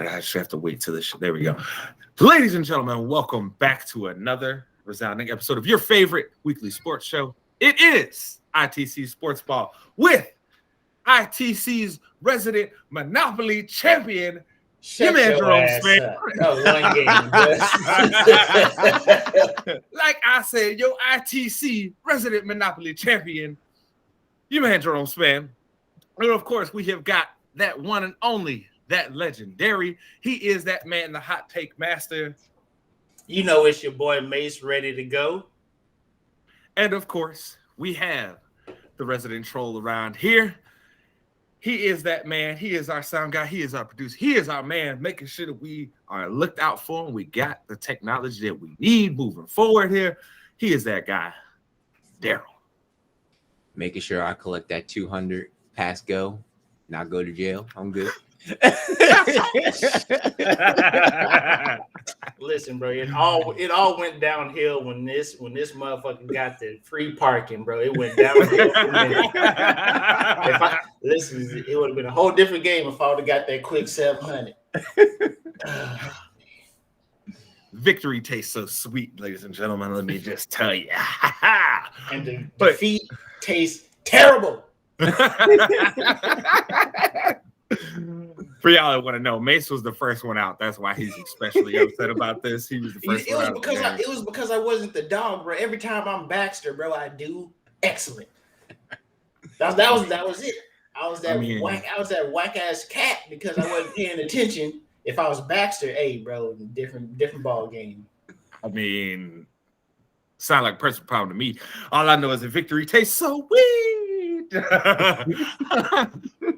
I just have to wait till this shit. There we go. Ladies and gentlemen, welcome back to another resounding episode of your favorite weekly sports show. It is ITC Sportsball with ITC's resident Monopoly champion, Shut your ass up. That was one game. Like I said, your ITC resident Monopoly champion, your man Jerome Span. And of course, we have got that one and only, that legendary. He is that man, the hot take master. You know it's your boy Mace ready to go. And of course, we have the resident troll around here. He is that man. He is our sound guy. He is our producer. He is our man, making sure that we are looked out for and we got the technology that we need moving forward here. He is that guy, Daryl. Making sure I collect that 200 pass go, not go to jail. I'm good. Listen, bro, it all went downhill when this motherfucker got the free parking, bro. It went downhill. Listen, it would have been a whole different game if I would have got that quick 700. Victory tastes so sweet, ladies and gentlemen. Let me just tell you. And the defeat tastes terrible. For y'all that want to know, Mace was the first one out. That's why he's especially upset about this. He was the first one out. It was because I wasn't the dog, bro. Every time I'm Baxter, bro, I do excellent. That was it. I was that whack ass cat because I wasn't paying attention. If I was Baxter, hey, bro, different ball game. I mean, sound like a personal problem to me. All I know is that victory tastes so sweet.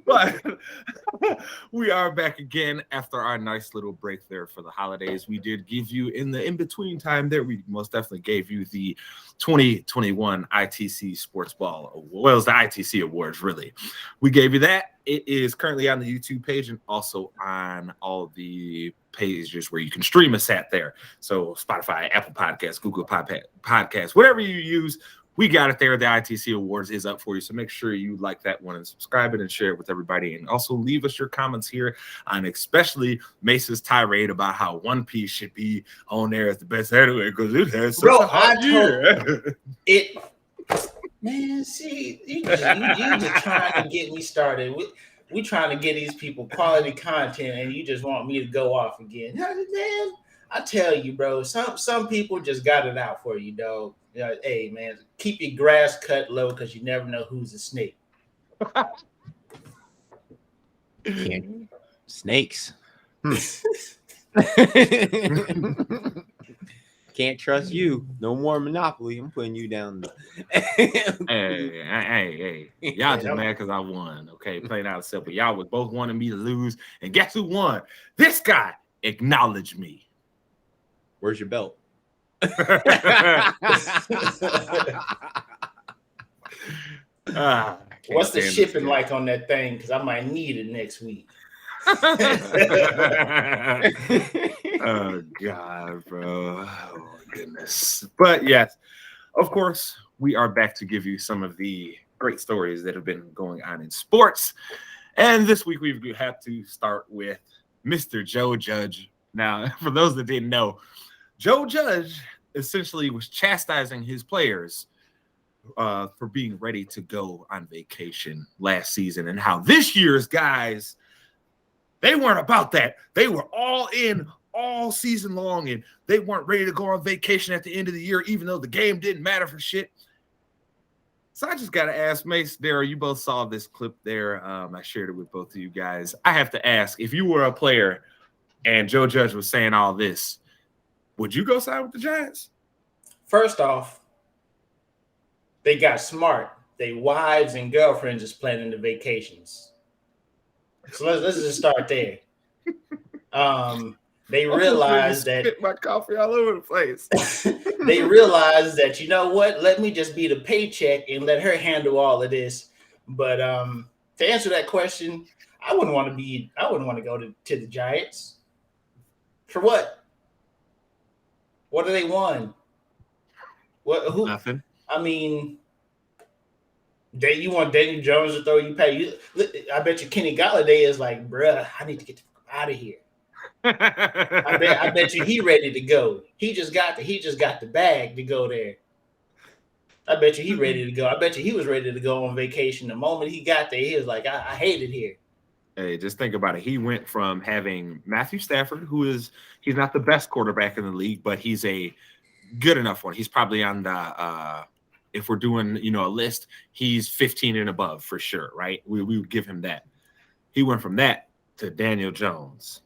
But we are back again after our nice little break there for the holidays. We did give you in the in-between time there, we most definitely gave you the 2021 ITC Sportsball Award. Well, it was the ITC Awards, really. We gave you that. It is currently on the YouTube page and also on all the pages where you can stream us at there. So Spotify, Apple Podcasts, Google Podcasts, whatever you use, we got it there. The ITC Awards is up for you. So make sure you like that one and subscribe it and share it with everybody. And also leave us your comments here on especially Mace's tirade about how One Piece should be on there as the best anyway because it has such a hot year. It, man, see, you just trying to get me started. We trying to get these people quality content and you just want me to go off again. Man, I tell you, bro, some people just got it out for you, dog. Hey, man, keep your grass cut low because you never know who's a snake. Snakes. Can't trust you. No more Monopoly. I'm putting you down. Hey. Y'all just mad because I won. Okay, plain out simple. Y'all was both wanting me to lose. And guess who won? This guy acknowledged me. Where's your belt? What's the shipping like on that thing? Because I might need it next week. Oh God, bro. Oh my goodness. But yes, of course, we are back to give you some of the great stories that have been going on in sports. And this week we have to start with Mr. Joe Judge. Now, for those that didn't know, Joe Judge essentially was chastising his players for being ready to go on vacation last season and how this year's guys, they weren't about that. They were all in all season long and they weren't ready to go on vacation at the end of the year, even though the game didn't matter for shit. So I just got to ask Mace, Daryl, you both saw this clip there. I shared it with both of you guys. I have to ask, if you were a player and Joe Judge was saying all this, would you go sign with the Giants? First off, they got smart. They wives and girlfriends is planning the vacations. So let's just start there. They realized that spit my coffee all over the place. They realized that, you know what? Let me just be the paycheck and let her handle all of this. But to answer that question, I wouldn't want to go to the Giants. For what? What do they want? Who? Nothing. I mean, you want Daniel Jones to throw you pay? I bet you Kenny Galladay is like, bruh, I need to get the fuck out of here. I bet you he ready to go. He just got the bag to go there. I bet you he ready to go. I bet you he was ready to go on vacation. The moment he got there, he was like, I hate it here. Hey, just think about it. He went from having Matthew Stafford, he's not the best quarterback in the league, but he's a good enough one. He's probably on the if we're doing a list, he's 15 and above for sure, right? We would give him that. He went from that to Daniel Jones.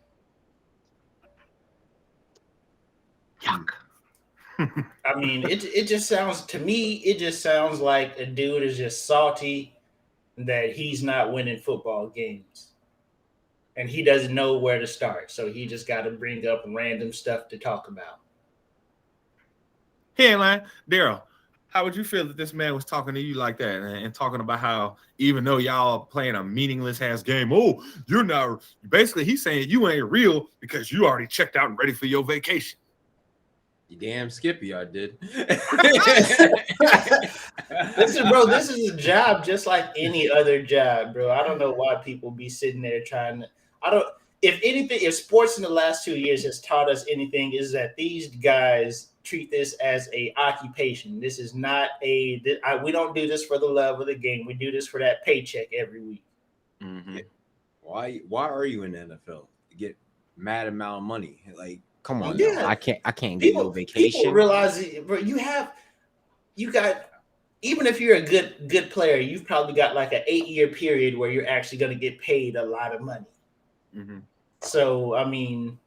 Yuck. I mean, it just sounds to me, it just sounds like a dude is just salty that he's not winning football games. And he doesn't know where to start. So he just got to bring up random stuff to talk about. He ain't lying. Daryl, how would you feel if this man was talking to you like that and talking about how even though y'all playing a meaningless ass game, you're not – basically he's saying you ain't real because you already checked out and ready for your vacation. You damn Skippy, I did. This is a job just like any other job, bro. I don't know why people be sitting there trying to – if sports in the last 2 years has taught us anything, is that these guys treat this as a occupation. This is not we don't do this for the love of the game. We do this for that paycheck every week. Mm-hmm. Why are you in the NFL? You get mad amount of money. Like, come on, yeah. I can't get no vacation. People realize, bro, you got even if you're a good player, you've probably got like an 8-year period where you're actually going to get paid a lot of money. Mm-hmm. So, I mean,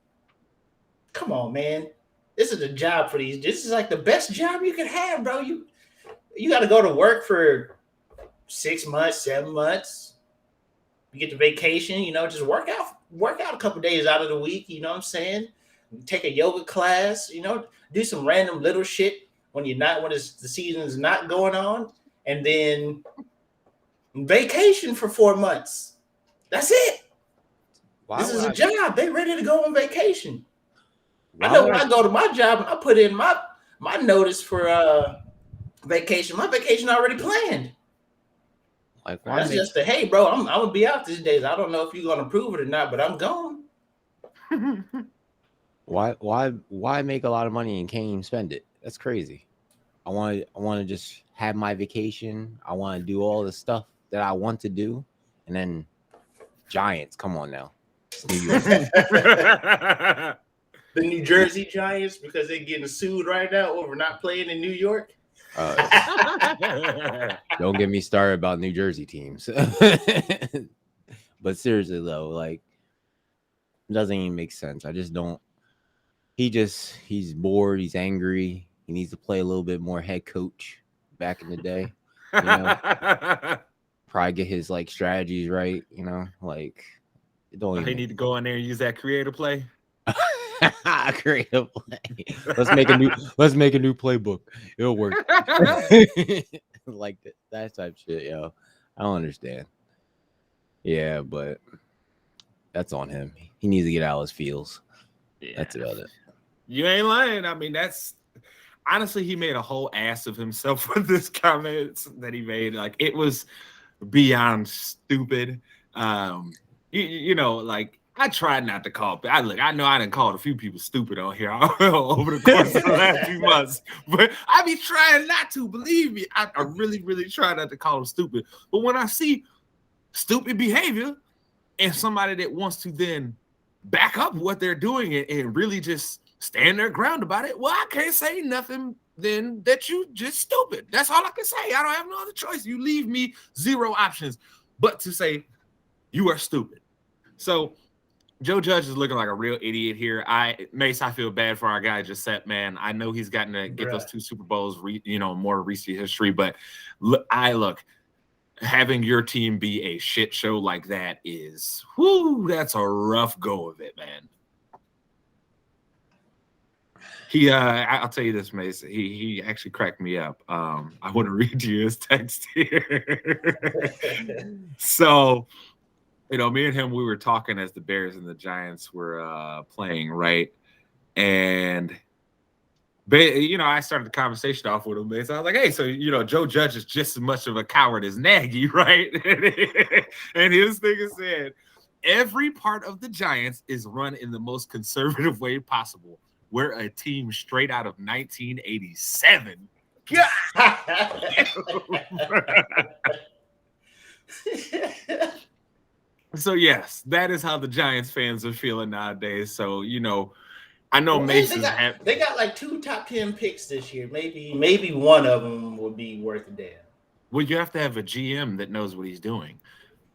come on, man. This is a job for these. This is like the best job you can have, bro. You got to go to work for 6 months, 7 months. You get the vacation, just work out a couple days out of the week. You know what I'm saying? Take a yoga class, do some random little shit when the season is not going on, and then vacation for 4 months. That's it. This is a job. They ready to go on vacation. I know when I go to my job and I put in my notice for vacation. My vacation already planned. Like, that's just hey, bro, I'm gonna be out these days. I don't know if you're gonna approve it or not, but I'm gone. Why make a lot of money and can't even spend it? That's crazy. I want to just have my vacation. I want to do all the stuff that I want to do, and then Giants. Come on now. The New Jersey Giants, because they're getting sued right now over not playing in New York. Don't get me started about New Jersey teams. But seriously though, like, it doesn't even make sense. I just don't. He's bored. He's angry. He needs to play a little bit more head coach back in the day. Probably get his strategies right. Like, don't he need to go in there and use that creative play? Creative play. Let's make a new playbook. It'll work. Like that type shit, yo. I don't understand. Yeah, but that's on him. He needs to get out of his feels. Yeah. That's about it. You ain't lying. I mean, that's honestly, he made a whole ass of himself with this comments that he made. Like, it was beyond stupid. I tried not to call. I know I done called a few people stupid on here over the course of the last few months, but I be trying not to. Believe me, I really, really try not to call them stupid. But when I see stupid behavior and somebody that wants to then back up what they're doing and really just stand their ground about it, well, I can't say nothing then that you just stupid. That's all I can say. I don't have no other choice. You leave me zero options but to say you are stupid. So Joe Judge is looking like a real idiot here. Mace, I feel bad for our guy Giuseppe, man. I know he's gotten to get those 2 Super Bowls, more recent history, but look, having your team be a shit show like that is, that's a rough go of it, man. I'll tell you this, Mace. He actually cracked me up. I want to read you his text here. So, me and him, we were talking as the Bears and the Giants were playing, right? And, I started the conversation off with him. And so I was like, hey, so, Joe Judge is just as much of a coward as Nagy, right? And his thing said, every part of the Giants is run in the most conservative way possible. We're a team straight out of 1987. God. So yes, that is how the Giants fans are feeling nowadays. So I know Mason's they got like 2 top 10 picks this year. Maybe one of them would be worth a damn. Well, you have to have a GM that knows what he's doing.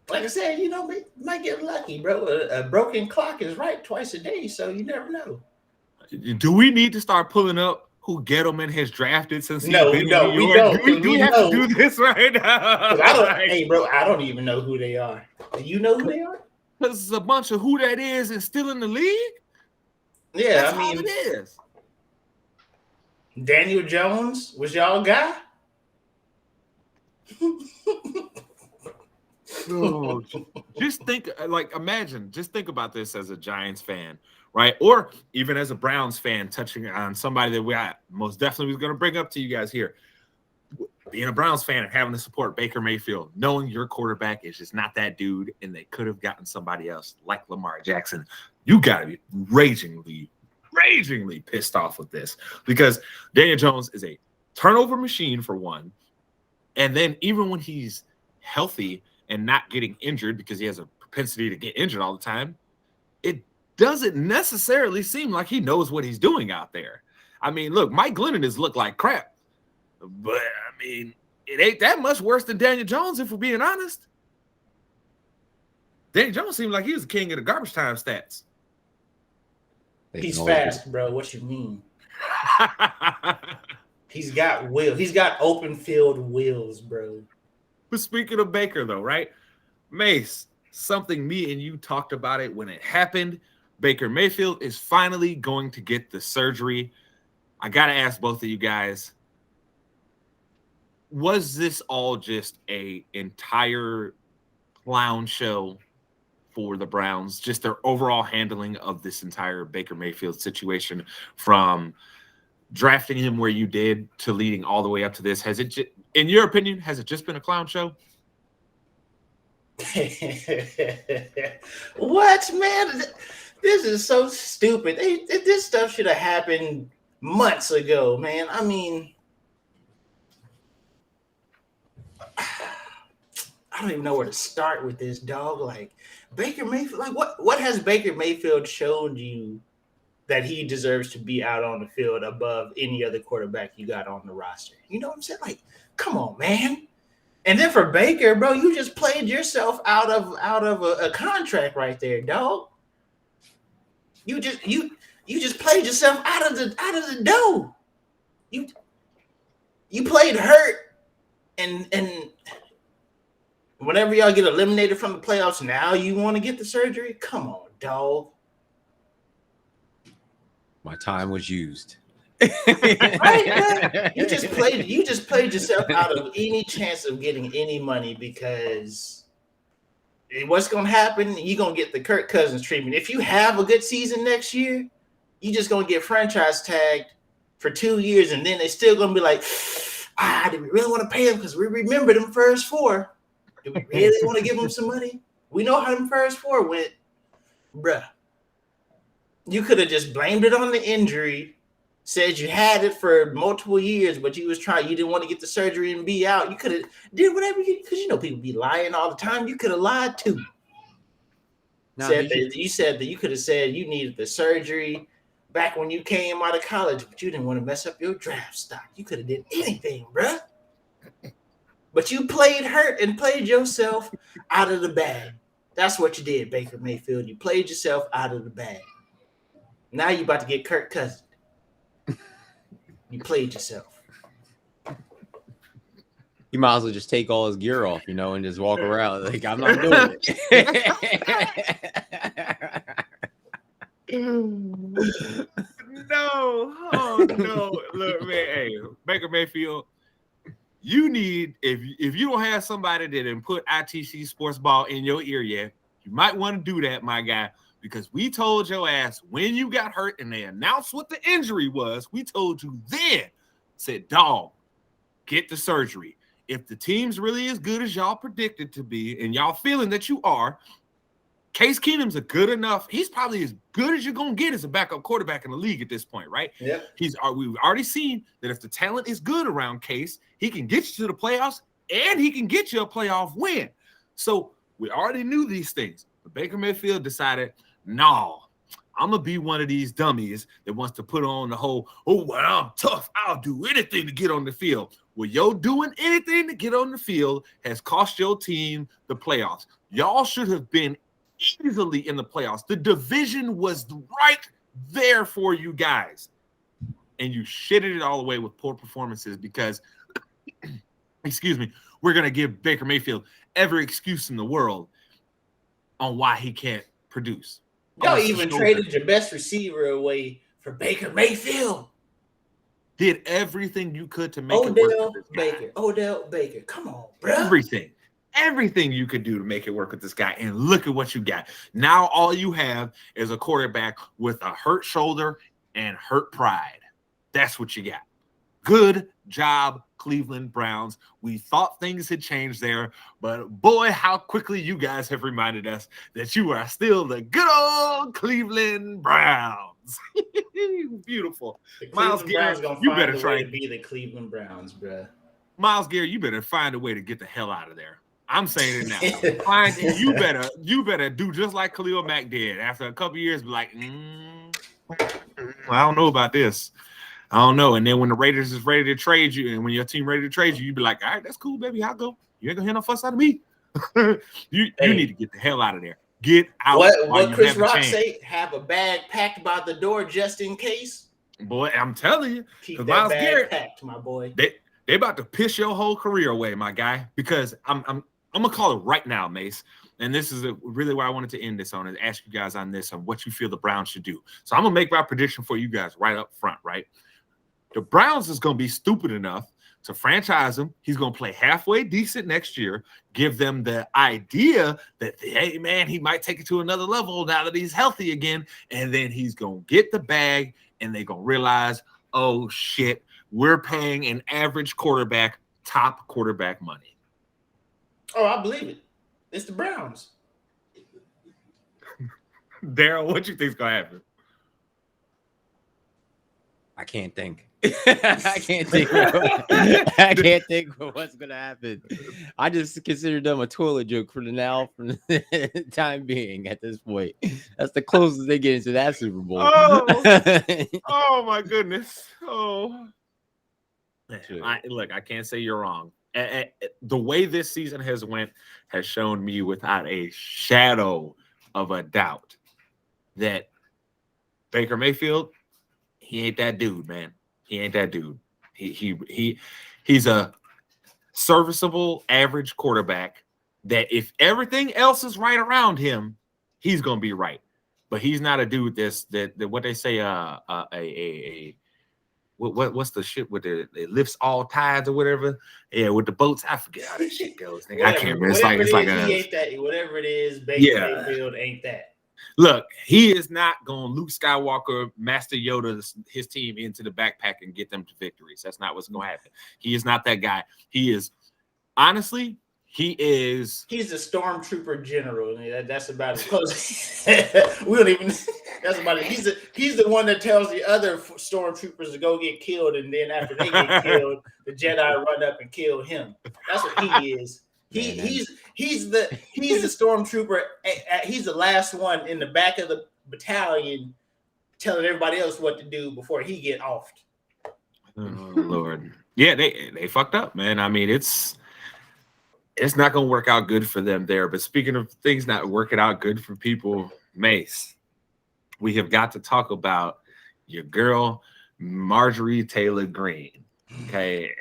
Like I said, we might get lucky, bro. A broken clock is right twice a day, so you never know. Do we need to start pulling up who Gettleman has drafted since he's been in New York? Do we have to do this right now? Hey, bro, I don't even know who they are. Do you know who they are? Because it's a bunch of who that is and still in the league. Yeah, that's all it is. Daniel Jones was y'all guy. Oh, just think about this as a Giants fan, right? Or even as a Browns fan, touching on somebody that we most definitely was going to bring up to you guys here. Being a Browns fan and having to support Baker Mayfield, knowing your quarterback is just not that dude, and they could have gotten somebody else like Lamar Jackson, you got to be ragingly pissed off with this, because Daniel Jones is a turnover machine for one, and then even when he's healthy and not getting injured, because he has a propensity to get injured all the time, it doesn't necessarily seem like he knows what he's doing out there. I mean, look, Mike Glennon has looked like crap, but I mean, it ain't that much worse than Daniel Jones, if we're being honest. Daniel Jones seemed like he was the king of the garbage time stats. He's fast, bro. What you mean? He's got wheels. He's got open field wheels, bro. But speaking of Baker, though, right? Mace, something me and you talked about it when it happened. Baker Mayfield is finally going to get the surgery. I got to ask both of you guys, was this all just a entire clown show for the Browns? Just their overall handling of this entire Baker Mayfield situation, from drafting him where you did to leading all the way up to this? Has it, in your opinion, has it just been a clown show? What, man? This is so stupid. This stuff should have happened months ago, man. I mean, I don't even know where to start with this, dog. Like, Baker Mayfield, like what has Baker Mayfield shown you that he deserves to be out on the field above any other quarterback you got on the roster? You know what I'm saying? Like, come on, man. And then for Baker, bro, you just played yourself out of a contract right there, dog. You just played yourself out of the dough. You played hurt, and whenever y'all get eliminated from the playoffs, now you want to get the surgery? Come on, dog. My time was used. Right, you just played yourself out of any chance of getting any money, because what's gonna happen? You're gonna get the Kirk Cousins treatment. If you have a good season next year, you're just gonna get franchise tagged for 2 years, and then they're still gonna be like, do we really want to pay him because we remember them first 4? Do we really want to give him some money? We know how them first 4 went, bruh. You could have just blamed it on the injury, said you had it for multiple years, but you didn't want to get the surgery and be out. You could have did whatever because people be lying all the time. You could have lied too. You said that you could have said you needed the surgery back when you came out of college, but you didn't want to mess up your draft stock. You could have did anything, bruh. But you played hurt and played yourself out of the bag. That's what you did, Baker Mayfield. You played yourself out of the bag. Now you about to get Kirk Cousins. You played yourself. You might as well just take all his gear off, and just walk around like, I'm not doing it. No. Oh, no. Look, man. Hey, Baker Mayfield, you need, if you don't have somebody that didn't put ITC Sportsball in your ear yet, you might want to do that, my guy. Because we told your ass when you got hurt and they announced what the injury was, we told you then, said, dog, get the surgery. If the team's really as good as y'all predicted to be and y'all feeling that you are, Case Keenum's a good enough. He's probably as good as you're gonna get as a backup quarterback in the league at this point, right? Yep. We've already seen that if the talent is good around Case, he can get you to the playoffs and he can get you a playoff win. So we already knew these things. But Baker Mayfield decided, no, I'm gonna be one of these dummies that wants to put on the whole, oh, well, I'm tough. I'll do anything to get on the field. Well, yo doing anything to get on the field has cost your team the playoffs. Y'all should have been easily in the playoffs. The division was right there for you guys. And you shitted it all away with poor performances because, excuse me, we're going to give Baker Mayfield every excuse in the world on why he can't produce. Y'all even traded your best receiver away for Baker Mayfield. Did everything you could to make it work with this guy. Odell Baker. Come on, bro. Everything you could do to make it work with this guy. And look at what you got. Now all you have is a quarterback with a hurt shoulder and hurt pride. That's what you got. Good job, Cleveland Browns. We thought things had changed there, but boy, how quickly you guys have reminded us that you are still the good old Cleveland Browns. Beautiful. Miles Garrett, you better try to be the Cleveland Browns, bro. Miles Garrett, you better find a way to get the hell out of there. I'm saying it now. You better do just like Khalil Mack did. After a couple years, be like, I don't know about this. I don't know. And then when the Raiders is ready to trade you, and when your team ready to trade you, you be like, all right, that's cool, baby. I'll go. You ain't gonna hear no fuss out of me. you need to get the hell out of there. Get out. What Chris Rock say? Have a bag packed by the door just in case. Boy, I'm telling you, keep that Miles bag Garrett, packed, my boy. They about to piss your whole career away, my guy. Because I'm gonna call it right now, Mace. And this is really where I wanted to end this on, and ask you guys on this, on what you feel the Browns should do. So I'm gonna make my prediction for you guys right up front, right? The Browns is gonna be stupid enough to franchise him. He's going to play halfway decent next year, give them the idea that, hey, man, he might take it to another level now that he's healthy again. And then he's going to get the bag, and they're going to realize, oh, shit, we're paying an average quarterback top quarterback money. Oh, I believe it. It's the Browns. Daryl, what you think's going to happen? I can't think. I can't think of what's gonna happen. I just consider them a toilet joke for the time being. At this point, that's the closest they get into that Super Bowl. Oh my goodness! Oh, look, I can't say you're wrong. The way this season has went has shown me without a shadow of a doubt that Baker Mayfield, he ain't that dude, man. He ain't that dude. He's a serviceable average quarterback that if everything else is right around him, he's gonna be right. But he's not a dude that what they say what's the shit with it lifts all tides or whatever. Yeah, with the boats. I forget how that shit goes. I can't remember. It's like he ain't that. Whatever it is, Baker Mayfield ain't that. Look, he is not going to Luke Skywalker, Master Yoda, his team into the backpack and get them to victories. That's not what's going to happen. He is not that guy. He is, honestly, he's a stormtrooper general. That's about as close. We don't even. That's about it. He's the one that tells the other stormtroopers to go get killed, and then after they get killed, the Jedi run up and kill him. That's what he is. He's the stormtrooper. He's the last one in the back of the battalion, telling everybody else what to do before he get offed. Oh Lord, yeah, they fucked up, man. I mean, it's not gonna work out good for them there. But speaking of things not working out good for people, Mace, we have got to talk about your girl Marjorie Taylor Greene. Okay.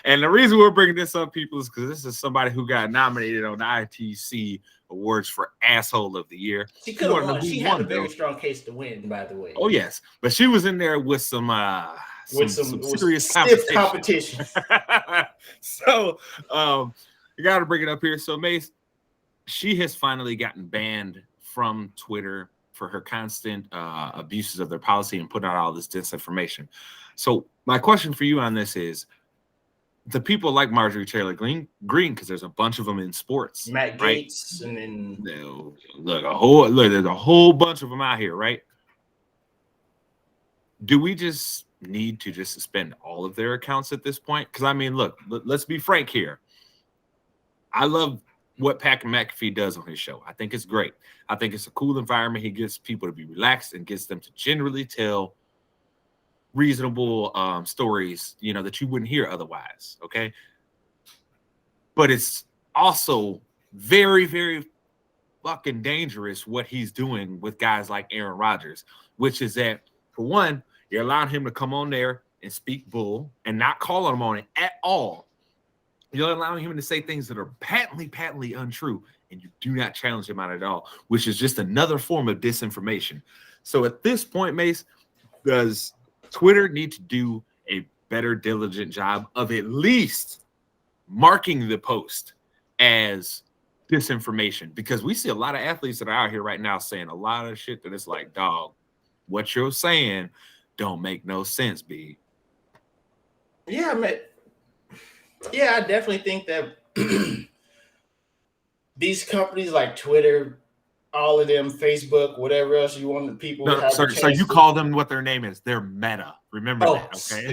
And the reason we're bringing this up, people, is because this is somebody who got nominated on the ITC Awards for Asshole of the Year. She could have won. She had a very strong case to win, by the way. Oh, yes. But she was in there with some serious competition. So you got to bring it up here. So, Mace, she has finally gotten banned from Twitter for her constant abuses of their policy and putting out all this disinformation. So my question for you on this is, the people like Marjorie Taylor Greene, because there's a bunch of them in sports. Matt right? Gaetz, and then There's a whole bunch of them out here, right? Do we just need to just suspend all of their accounts at this point? Because I mean, look, let's be frank here. I love what Pat McAfee does on his show. I think it's great. I think it's a cool environment. He gets people to be relaxed and gets them to generally tell reasonable stories, that you wouldn't hear otherwise. Okay. But it's also very, very fucking dangerous what he's doing with guys like Aaron Rodgers, which is that, for one, you're allowing him to come on there and speak bull and not call him on it at all. You're allowing him to say things that are patently untrue, and you do not challenge him on it at all, which is just another form of disinformation. So at this point, Mace, does Twitter need to do a better, diligent job of at least marking the post as disinformation? Because we see a lot of athletes that are out here right now saying a lot of shit that it's like, dog, what you're saying don't make no sense, B. Yeah, man. Yeah, I definitely think that these companies like Twitter, all of them, Facebook, whatever else you want people to have. So you call them what their name is. They're Meta. Remember that, okay?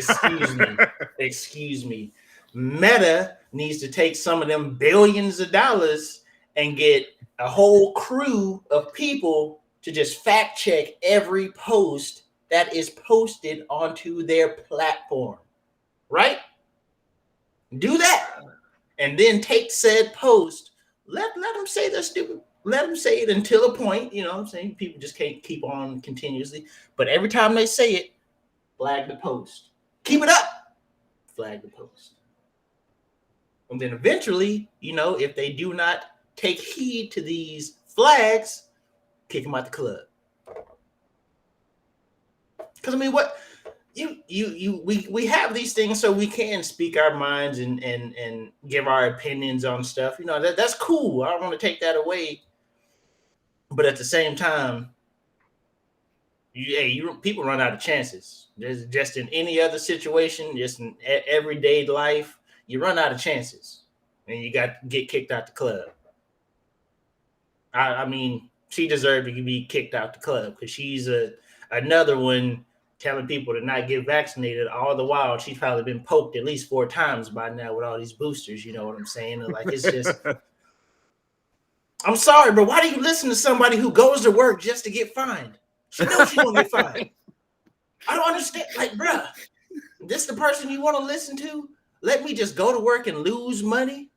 Excuse me. Meta needs to take some of them billions of dollars and get a whole crew of people to just fact check every post that is posted onto their platform, right? Do that, and then take said post. Let them say they're stupid. Let them say it until a point. You know what I'm saying? People just can't keep on continuously. But every time they say it, flag the post. Keep it up. Flag the post. And then eventually, if they do not take heed to these flags, kick them out the club. Because I mean, what? We have these things so we can speak our minds and give our opinions on stuff. That's cool. I don't want to take that away. But at the same time, people run out of chances. There's just in any other situation, just in everyday life, you run out of chances, and you got to get kicked out the club. I mean, she deserved to be kicked out the club because she's another one telling people to not get vaccinated. All the while, she's probably been poked at least 4 times by now with all these boosters. You know what I'm saying? Like, it's just, I'm sorry, but why do you listen to somebody who goes to work just to get fined? She knows she's going to get fined. I don't understand. Like, bruh, this the person you want to listen to? Let me just go to work and lose money?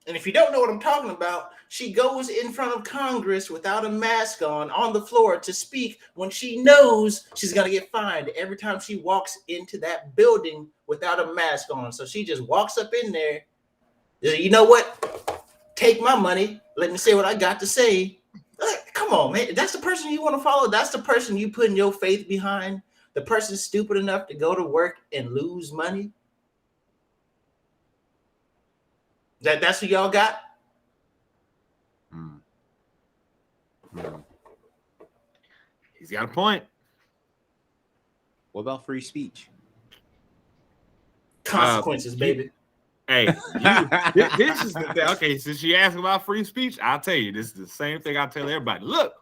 And if you don't know what I'm talking about, she goes in front of Congress without a mask on the floor to speak when she knows she's going to get fined every time she walks into that building without a mask on. So she just walks up in there. You know what? Take my money. Let me say what I got to say. Like, come on, man. That's the person you want to follow. That's the person you putting your faith behind. The person stupid enough to go to work and lose money. That's who y'all got? He's got a point. What about free speech? Consequences, baby. Hey, this is the thing. Okay, since you asked about free speech, I'll tell you, this is the same thing I tell everybody. Look,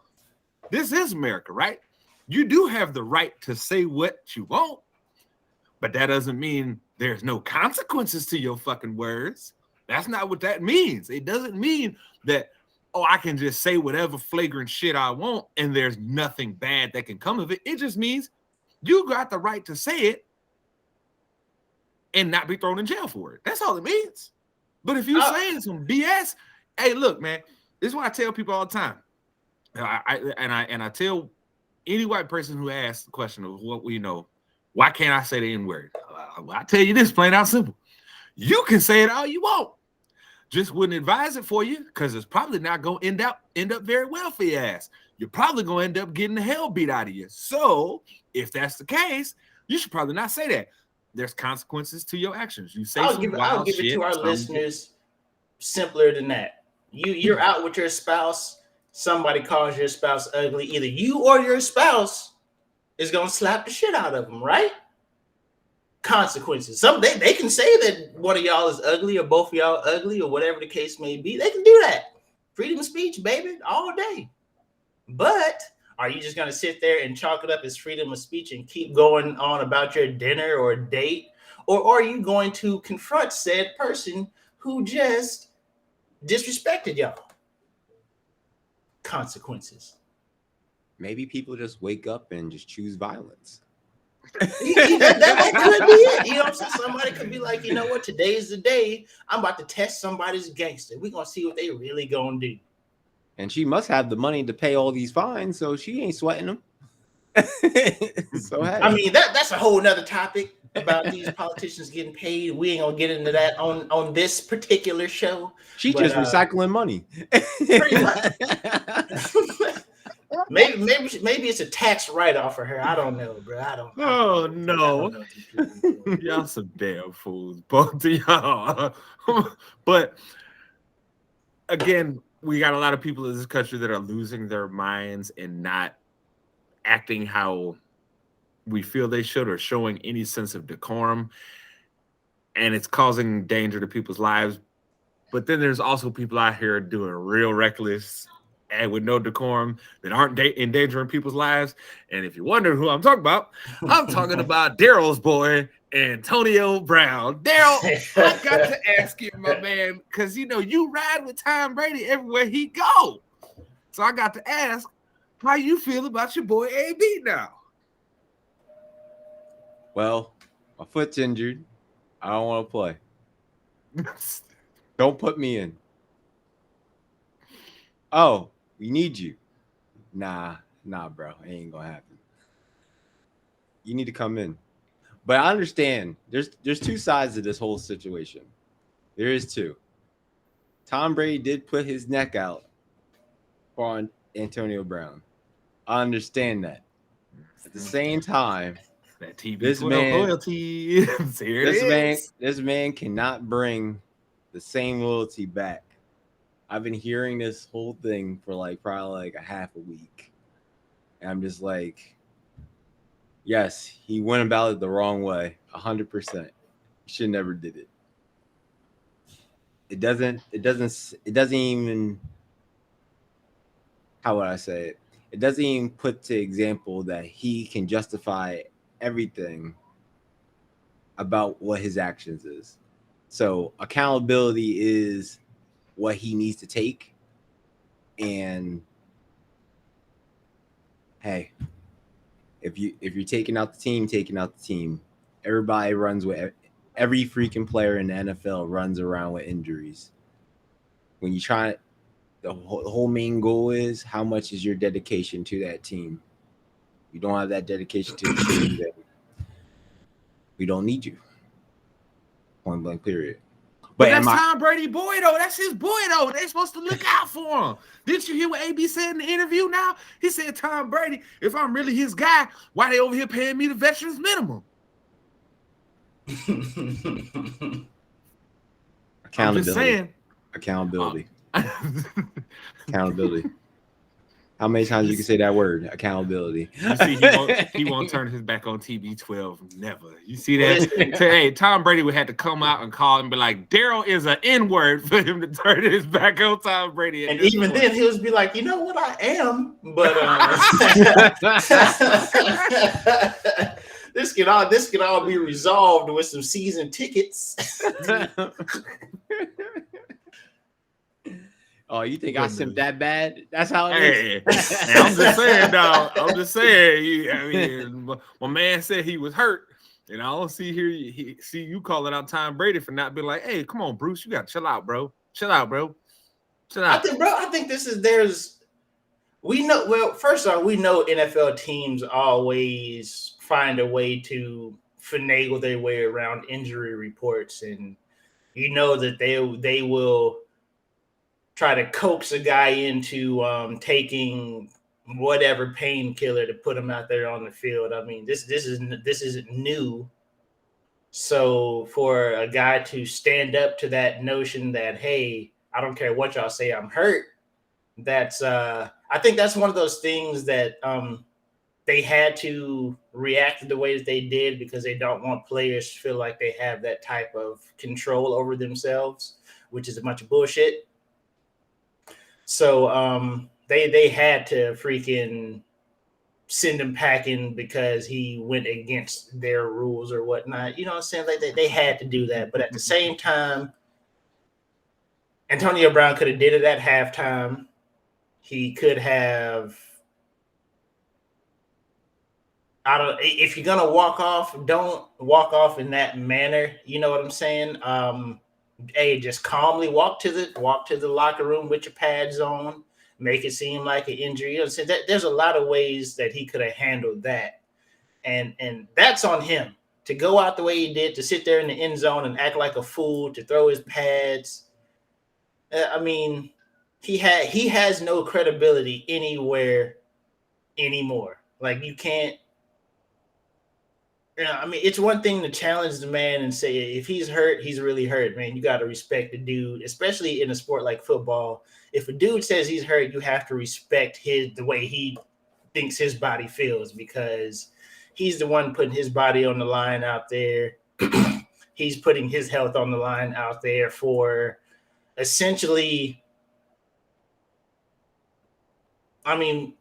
this is America, right? You do have the right to say what you want, but that doesn't mean there's no consequences to your fucking words. That's not what that means. It doesn't mean that, I can just say whatever flagrant shit I want and there's nothing bad that can come of it. It just means you got the right to say it and not be thrown in jail for it. That's all it means. But if you're saying some BS, hey, look, man, this is what I tell people all the time. I tell any white person who asks the question of why can't I say the N-word? I tell you this, plain out simple. You can say it all you want. Just wouldn't advise it for you because it's probably not going to end up very well for your ass. You're probably going to end up getting the hell beat out of you. So if that's the case, you should probably not say that. There's consequences to your actions. You say I'll give it to our listeners simpler than that. You're out with your spouse. Somebody calls your spouse ugly. Either you or your spouse is going to slap the shit out of them, right? consequences. They can say that one of y'all is ugly or both of y'all ugly or whatever the case may be. They can do that. Freedom of speech, baby, all day. But are you just going to sit there and chalk it up as freedom of speech and keep going on about your dinner or date? Or are you going to confront said person who just disrespected y'all? Consequences. Maybe people just wake up and just choose violence. That could be it. You know what I'm saying? Somebody could be like, you know what? Today's the day. I'm about to test somebody's gangster. We're going to see what they really going to do. And she must have the money to pay all these fines, so she ain't sweating them. So hey. I mean, that's a whole nother topic about these politicians getting paid. We ain't gonna get into that on this particular show. She's just recycling money. Pretty much. maybe it's a tax write-off for her. I don't know, bro. I don't. Oh no, y'all some damn fools, both of y'all. But again, we got a lot of people in this country that are losing their minds and not acting how we feel they should or showing any sense of decorum, and it's causing danger to people's lives. But then there's also people out here doing real reckless and with no decorum that aren't endangering people's lives. And if you wonder who I'm talking about Daryl's boy, Antonio Brown. Daryl, I got to ask you, my man, because you ride with Tom Brady everywhere he go. So I got to ask, how you feel about your boy AB now? Well, my foot's injured. I don't want to play. Don't put me in. Oh, we need you. Nah, bro. It ain't gonna happen. You need to come in. But I understand there's two sides to this whole situation. There is two. Tom Brady did put his neck out for Antonio Brown. I understand that. At the same time, that TV this man loyalty. this man cannot bring the same loyalty back. I've been hearing this whole thing for probably a half a week. And I'm just like, yes, he went about it the wrong way, 100%. He should never did it. It doesn't even, how would I say it? It doesn't even put to example that he can justify everything about what his actions is. So accountability is what he needs to take. And hey, if you're taking out the team, everybody runs with every freaking player in the NFL runs around with injuries. When you try, the whole main goal is how much is your dedication to that team. You don't have that dedication to the team, then we don't need you. Point blank, period. But that's Tom Brady boy, though. That's his boy, though. They're supposed to look out for him. Didn't you hear what AB said in the interview now? He said, Tom Brady, if I'm really his guy, why they over here paying me the veterans minimum? Accountability. I'm just saying. Accountability. Accountability. How many times you can say that word? Accountability. You see, he won't turn his back on TB12. Never. You see that? Hey, Tom Brady would have to come out and call and be like, Daryl is an N-word for him to turn his back on Tom Brady. And even point. Then he'll be like, you know what, I am, but this can all be resolved with some season tickets. Oh, you think I simped that bad? That's how it is. I'm just saying, dog. I'm just saying. I mean, my man said he was hurt, and I don't see here. See you calling out Tom Brady for not being like, "Hey, come on, Bruce, you got to chill out, bro. Chill out, bro. Chill out." I think this is we know. Well, first off, we know NFL teams always find a way to finagle their way around injury reports, and you know that they will try to coax a guy into taking whatever painkiller to put him out there on the field. I mean, this isn't new. So for a guy to stand up to that notion that, hey, I don't care what y'all say, I'm hurt. That's I think that's one of those things that they had to react the way that they did because they don't want players to feel like they have that type of control over themselves, which is a bunch of bullshit. So they had to freaking send him packing because he went against their rules or whatnot. You know what I'm saying? Like they had to do that. But at the same time, Antonio Brown could have did it at halftime. He could have. If you're gonna walk off, don't walk off in that manner. You know what I'm saying? Hey, just calmly walk to the locker room with your pads on. Make it seem like an injury. You know, so there's a lot of ways that he could have handled that, and that's on him to go out the way he did, to sit there in the end zone and act like a fool, to throw his pads. I mean, he has no credibility anywhere anymore. Like you can't. Yeah, I mean, it's one thing to challenge the man and say if he's hurt, he's really hurt, man. You got to respect the dude, especially in a sport like football. If a dude says he's hurt, you have to respect the way he thinks his body feels because he's the one putting his body on the line out there. He's putting his health on the line out there for essentially. I mean.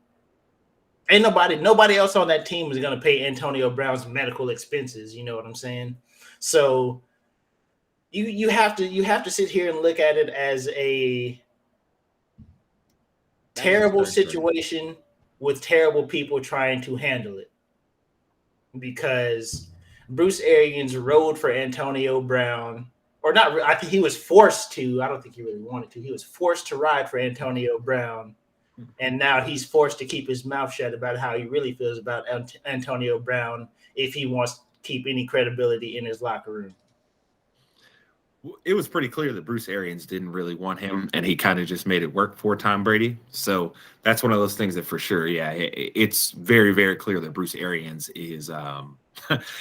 Ain't nobody else on that team is going to pay Antonio Brown's medical expenses. You know what I'm saying? So you have to sit here and look at it as a terrible situation with terrible people trying to handle it. Because Bruce Arians rode for Antonio Brown, or not. I think he was forced to. I don't think he really wanted to. He was forced to ride for Antonio Brown. And now he's forced to keep his mouth shut about how he really feels about Antonio Brown if he wants to keep any credibility in his locker room. It was pretty clear that Bruce Arians didn't really want him, and he kind of just made it work for Tom Brady. So that's one of those things that for sure, yeah, it's very, very clear that Bruce Arians is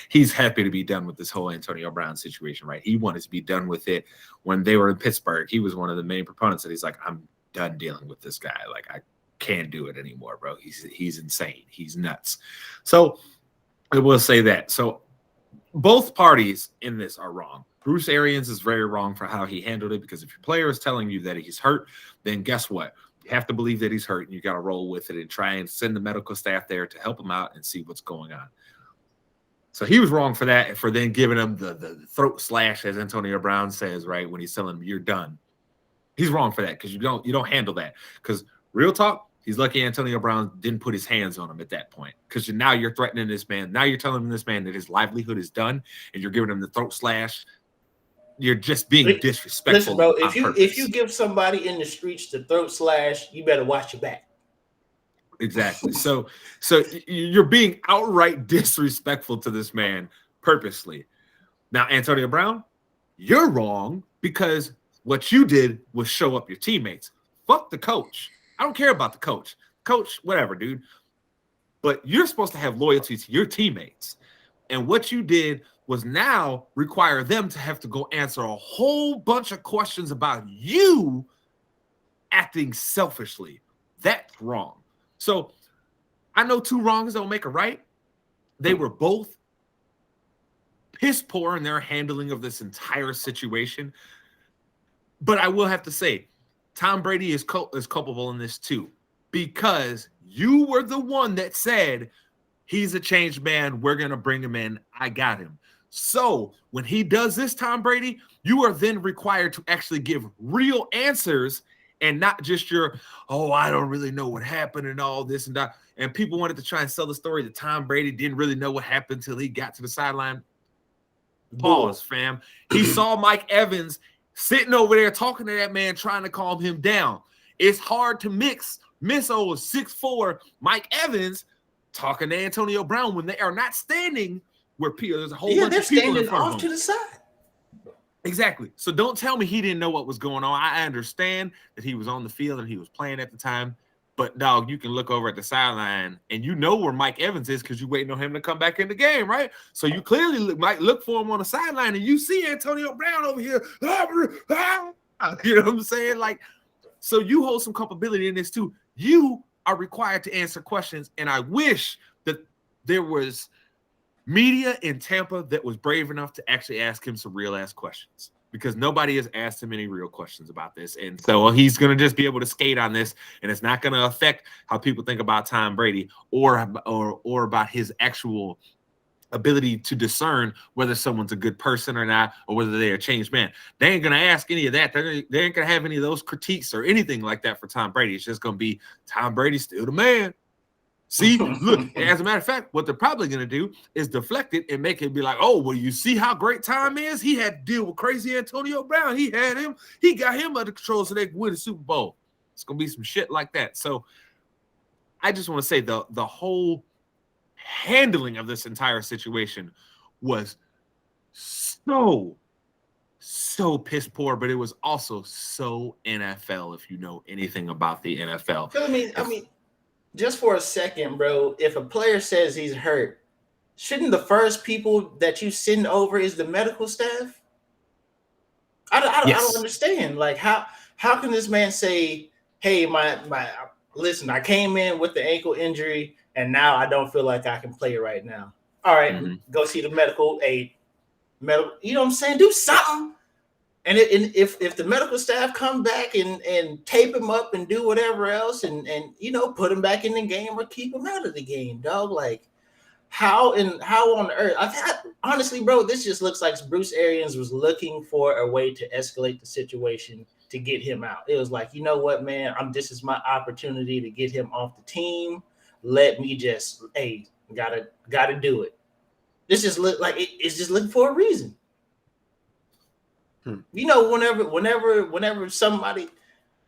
he's happy to be done with this whole Antonio Brown situation, right? He wanted to be done with it when they were in Pittsburgh. He was one of the main proponents that he's like, I'm done dealing with this guy. Like I can't do it anymore, bro. He's insane. He's nuts. So I will say that. So both parties in this are wrong. Bruce Arians is very wrong for how he handled it because if your player is telling you that he's hurt, then guess what? You have to believe that he's hurt and you got to roll with it and try and send the medical staff there to help him out and see what's going on. So he was wrong for that, for then giving him the throat slash, as Antonio Brown says, right, when he's telling him you're done. He's wrong for that because you don't handle that. Because real talk, he's lucky Antonio Brown didn't put his hands on him at that point. Because now you're threatening this man. Now you're telling this man that his livelihood is done, and you're giving him the throat slash. You're just being disrespectful. Listen, bro, if you give somebody in the streets the throat slash, you better watch your back. Exactly. So you're being outright disrespectful to this man purposely. Now, Antonio Brown, you're wrong because what you did was show up your teammates. Fuck the coach. I don't care about the coach. Coach, whatever, dude. But you're supposed to have loyalty to your teammates. And what you did was now require them to have to go answer a whole bunch of questions about you acting selfishly. That's wrong. So I know two wrongs don't make a right. They were both piss poor in their handling of this entire situation. But I will have to say, Tom Brady is culpable in this too, because you were the one that said, he's a changed man. We're going to bring him in. I got him. So when he does this, Tom Brady, you are then required to actually give real answers and not just your, oh, I don't really know what happened and all this and that. And people wanted to try and sell the story that Tom Brady didn't really know what happened until he got to the sideline. Pause, fam. He saw Mike Evans sitting over there talking to that man, trying to calm him down. It's hard to miss old 6'4" Mike Evans talking to Antonio Brown when they are not standing where there's a whole bunch of people in front of him. To the side. Exactly. So don't tell me he didn't know what was going on. I understand that he was on the field and he was playing at the time. But, dog, you can look over at the sideline and you know where Mike Evans is because you're waiting on him to come back in the game, right? So you clearly might look for him on the sideline and you see Antonio Brown over here. You know what I'm saying? Like, so you hold some culpability in this too. You are required to answer questions, and I wish that there was media in Tampa that was brave enough to actually ask him some real ass questions, because nobody has asked him any real questions about this. And so he's going to just be able to skate on this, and it's not going to affect how people think about Tom Brady or about his actual ability to discern whether someone's a good person or not, or whether they're a changed man. They ain't going to ask any of that. They ain't going to have any of those critiques or anything like that for Tom Brady. It's just going to be Tom Brady's still the man. See, look, as a matter of fact, what they're probably going to do is deflect it and make it be like, oh, well, you see how great Tom is? He had to deal with crazy Antonio Brown. He got him under control so they could win the Super Bowl. It's going to be some shit like that. So I just want to say the whole handling of this entire situation was so piss poor, but it was also so NFL, if you know anything about the NFL. I mean, just for a second, bro, if a player says he's hurt, shouldn't the first people that you send over is the medical staff? I don't understand. Like, how can this man say, hey, listen, I came in with the ankle injury and now I don't feel like I can play right now. All right, go see the medical aid. You know what I'm saying? Do something. And if the medical staff come back and tape him up and do whatever else and put him back in the game or keep him out of the game, dog, like how on earth? Honestly, bro, this just looks like Bruce Arians was looking for a way to escalate the situation to get him out. It was like, you know what, man, this is my opportunity to get him off the team. Let me just, gotta do it. This just look like it's just looking for a reason. You know, whenever somebody,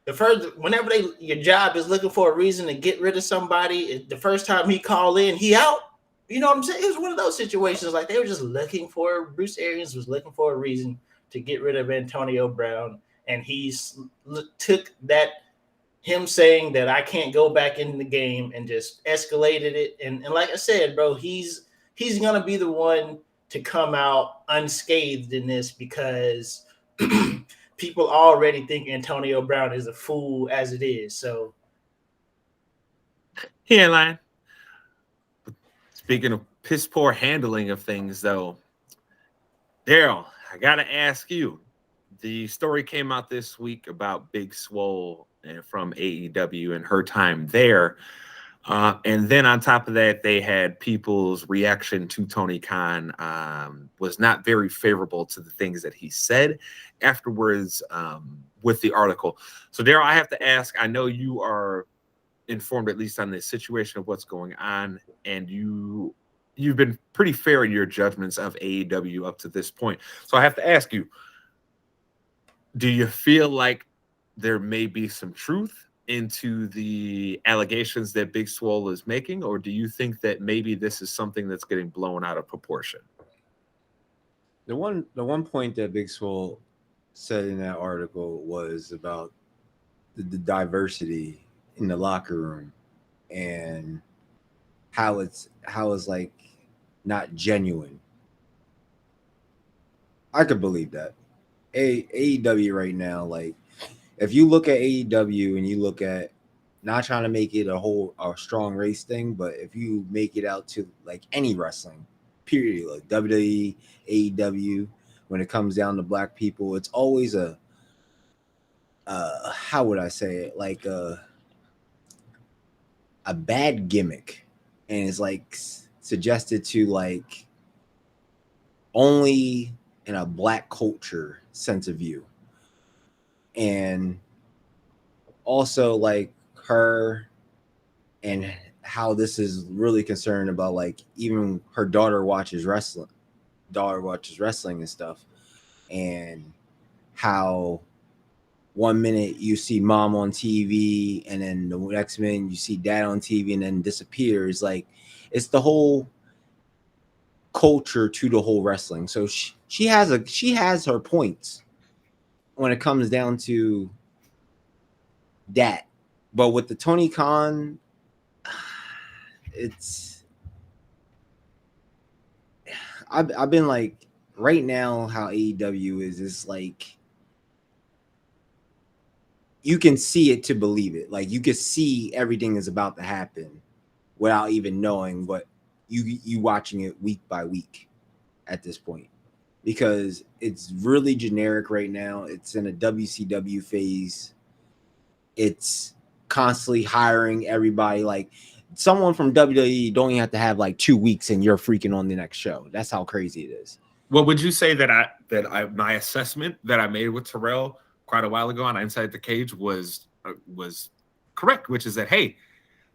your job is looking for a reason to get rid of somebody, the first time he called in, he out. You know what I'm saying? It was one of those situations like they were just Bruce Arians was looking for a reason to get rid of Antonio Brown, and he took that, him saying that I can't go back in the game, and just escalated it. And like I said, bro, he's gonna be the one to come out unscathed in this, because people already think Antonio Brown is a fool as it is. So he ain't lying. Speaking of piss poor handling of things, though, Daryl, I gotta ask you. The story came out this week about Big Swole from AEW and her time there. And then on top of that, they had people's reaction to Tony Khan was not very favorable to the things that he said afterwards with the article. So, Daryl, I have to ask, I know you are informed at least on the situation of what's going on, and you've been pretty fair in your judgments of AEW up to this point. So I have to ask you, do you feel like there may be some truth into the allegations that Big Swole is making, or do you think that maybe this is something that's getting blown out of proportion? The one point that Big Swole said in that article was about the diversity in the locker room and how it's like not genuine. I could believe that. AEW right now, like, if you look at AEW and you look at, not trying to make it a strong race thing, but if you make it out to like any wrestling, period, like WWE, AEW, when it comes down to black people, it's always how would I say it, like a bad gimmick, and it's like suggested to like only in a black culture sense of view. And also like her and how this is really concerned about, like, even her daughter watches wrestling and stuff, and how one minute you see mom on TV and then the next minute you see dad on TV and then disappears. Like, it's the whole culture to the whole wrestling. So she has her points when it comes down to that. But with the Tony Khan, I've been like, right now how AEW is like, you can see it to believe it. Like, you can see everything is about to happen without even knowing, but you watching it week by week at this point, because it's really generic right now. It's in a WCW phase. It's constantly hiring everybody. Like someone from WWE don't even have to have like 2 weeks and you're freaking on the next show. That's how crazy it is. Well, would you say that my assessment that I made with Terrell quite a while ago on Inside the Cage was correct, which is that, hey,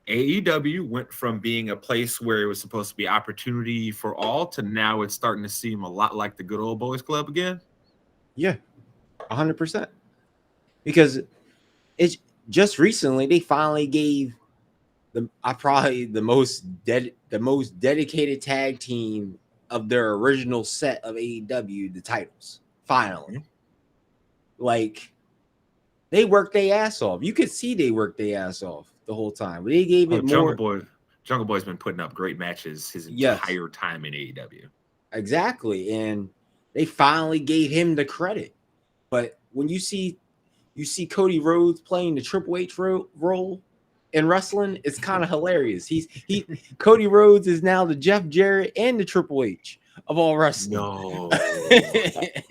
AEW went from being a place where it was supposed to be opportunity for all to now it's starting to seem a lot like the good old boys club again? Yeah, 100%. Because it's just recently they finally gave probably the most dedicated tag team of their original set of AEW the titles. Finally. Like they worked their ass off. You could see they worked their ass off the whole time. But they gave it more. Jungle Boy's been putting up great matches his entire time in AEW. Exactly. And they finally gave him the credit. But when you see Cody Rhodes playing the Triple H role in wrestling, it's kind of hilarious. Cody Rhodes is now the Jeff Jarrett and the Triple H of all wrestling. No.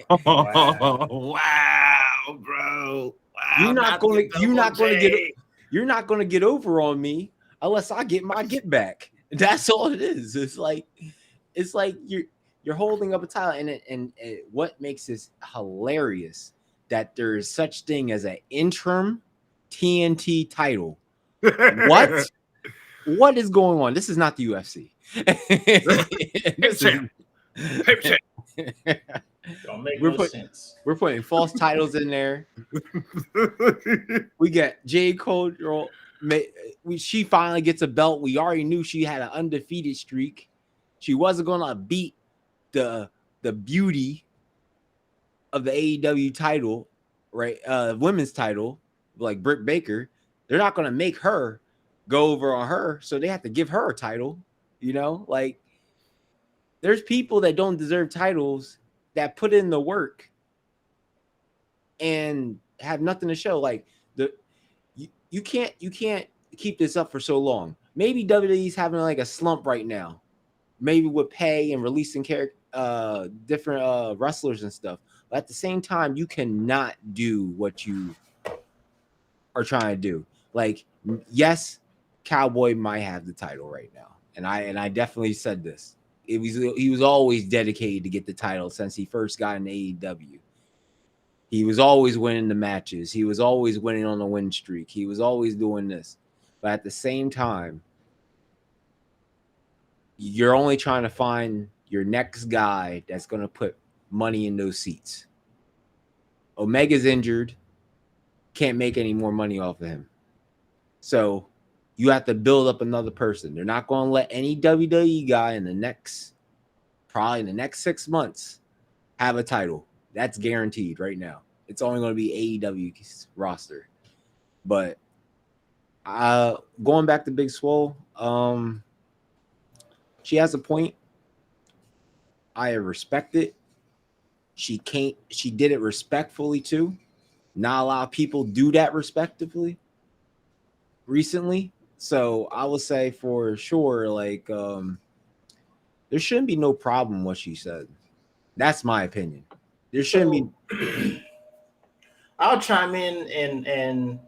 Wow, bro. Wow, you're not gonna get over on me unless I get my get back. That's all it is. It's like you're holding up a title, and what makes this hilarious that there is such thing as an interim TNT title. What is going on? This is not the UFC. Don't make no sense. We're putting false titles in there. We got Jade Cole. She finally gets a belt. We already knew she had an undefeated streak. She wasn't gonna beat the beauty of the AEW title, right? Women's title, like Britt Baker. They're not gonna make her go over on her, so they have to give her a title. You know, like there's people that don't deserve titles that put in the work and have nothing to show. Like you can't keep this up for so long. Maybe WWE's having like a slump right now, maybe with pay and releasing different wrestlers and stuff. But at the same time, you cannot do what you are trying to do. Like, yes, Cowboy might have the title right now, and I definitely said this. He was always dedicated to get the title since he first got in AEW. He was always winning the matches. He was always winning on the win streak. He was always doing this. But at the same time, you're only trying to find your next guy that's going to put money in those seats. Omega's injured. Can't make any more money off of him. So you have to build up another person. They're not going to let any WWE guy in the next 6 months have a title. That's guaranteed right now. It's only going to be AEW's roster. But going back to Big Swole, she has a point. I respect it. She did it respectfully too. Not a lot of people do that respectfully recently. So I would say for sure, like, there shouldn't be no problem what she said. That's my opinion. There shouldn't be. I'll chime in and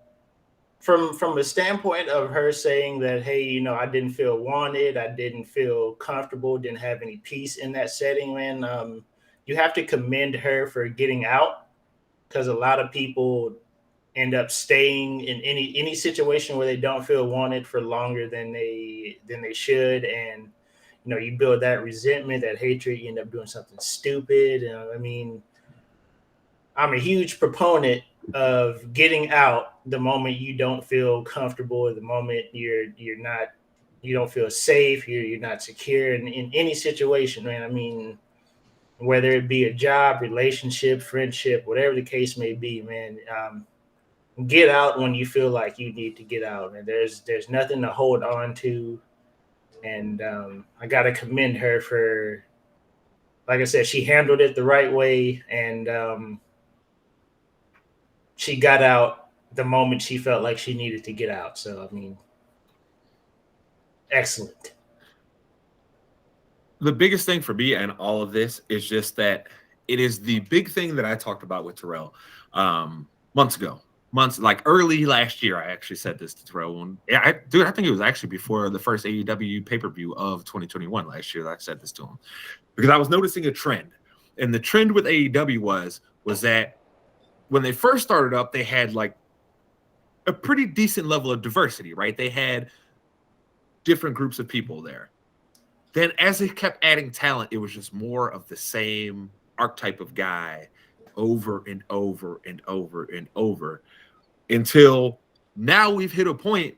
from a standpoint of her saying that, hey, you know, I didn't feel wanted, I didn't feel comfortable, didn't have any peace in that setting, man. You have to commend her for getting out, because a lot of people end up staying in any situation where they don't feel wanted for longer than they should, and you know, you build that resentment, that hatred, you end up doing something stupid. I mean, I'm a huge proponent of getting out the moment you don't feel comfortable, the moment you don't feel safe, you're not secure in any situation, man. I mean, whether it be a job, relationship, friendship, whatever the case may be, man. Get out when you feel like you need to get out, and there's nothing to hold on to. And I gotta commend her for, like I said, she handled it the right way, and she got out the moment she felt like she needed to get out. So I mean, excellent. the biggest thing for me and all of this is just that it is the big thing that I talked about with Terrell months ago. Months like early last year, I actually said this to Terrell. I think it was actually before the first AEW pay-per-view of 2021 last year that I said this to him. Because I was noticing a trend. And the trend with AEW was that when they first started up, they had like a pretty decent level of diversity, right? They had different groups of people there. Then as they kept adding talent, it was just more of the same archetype of guy over and over and over and over until now we've hit a point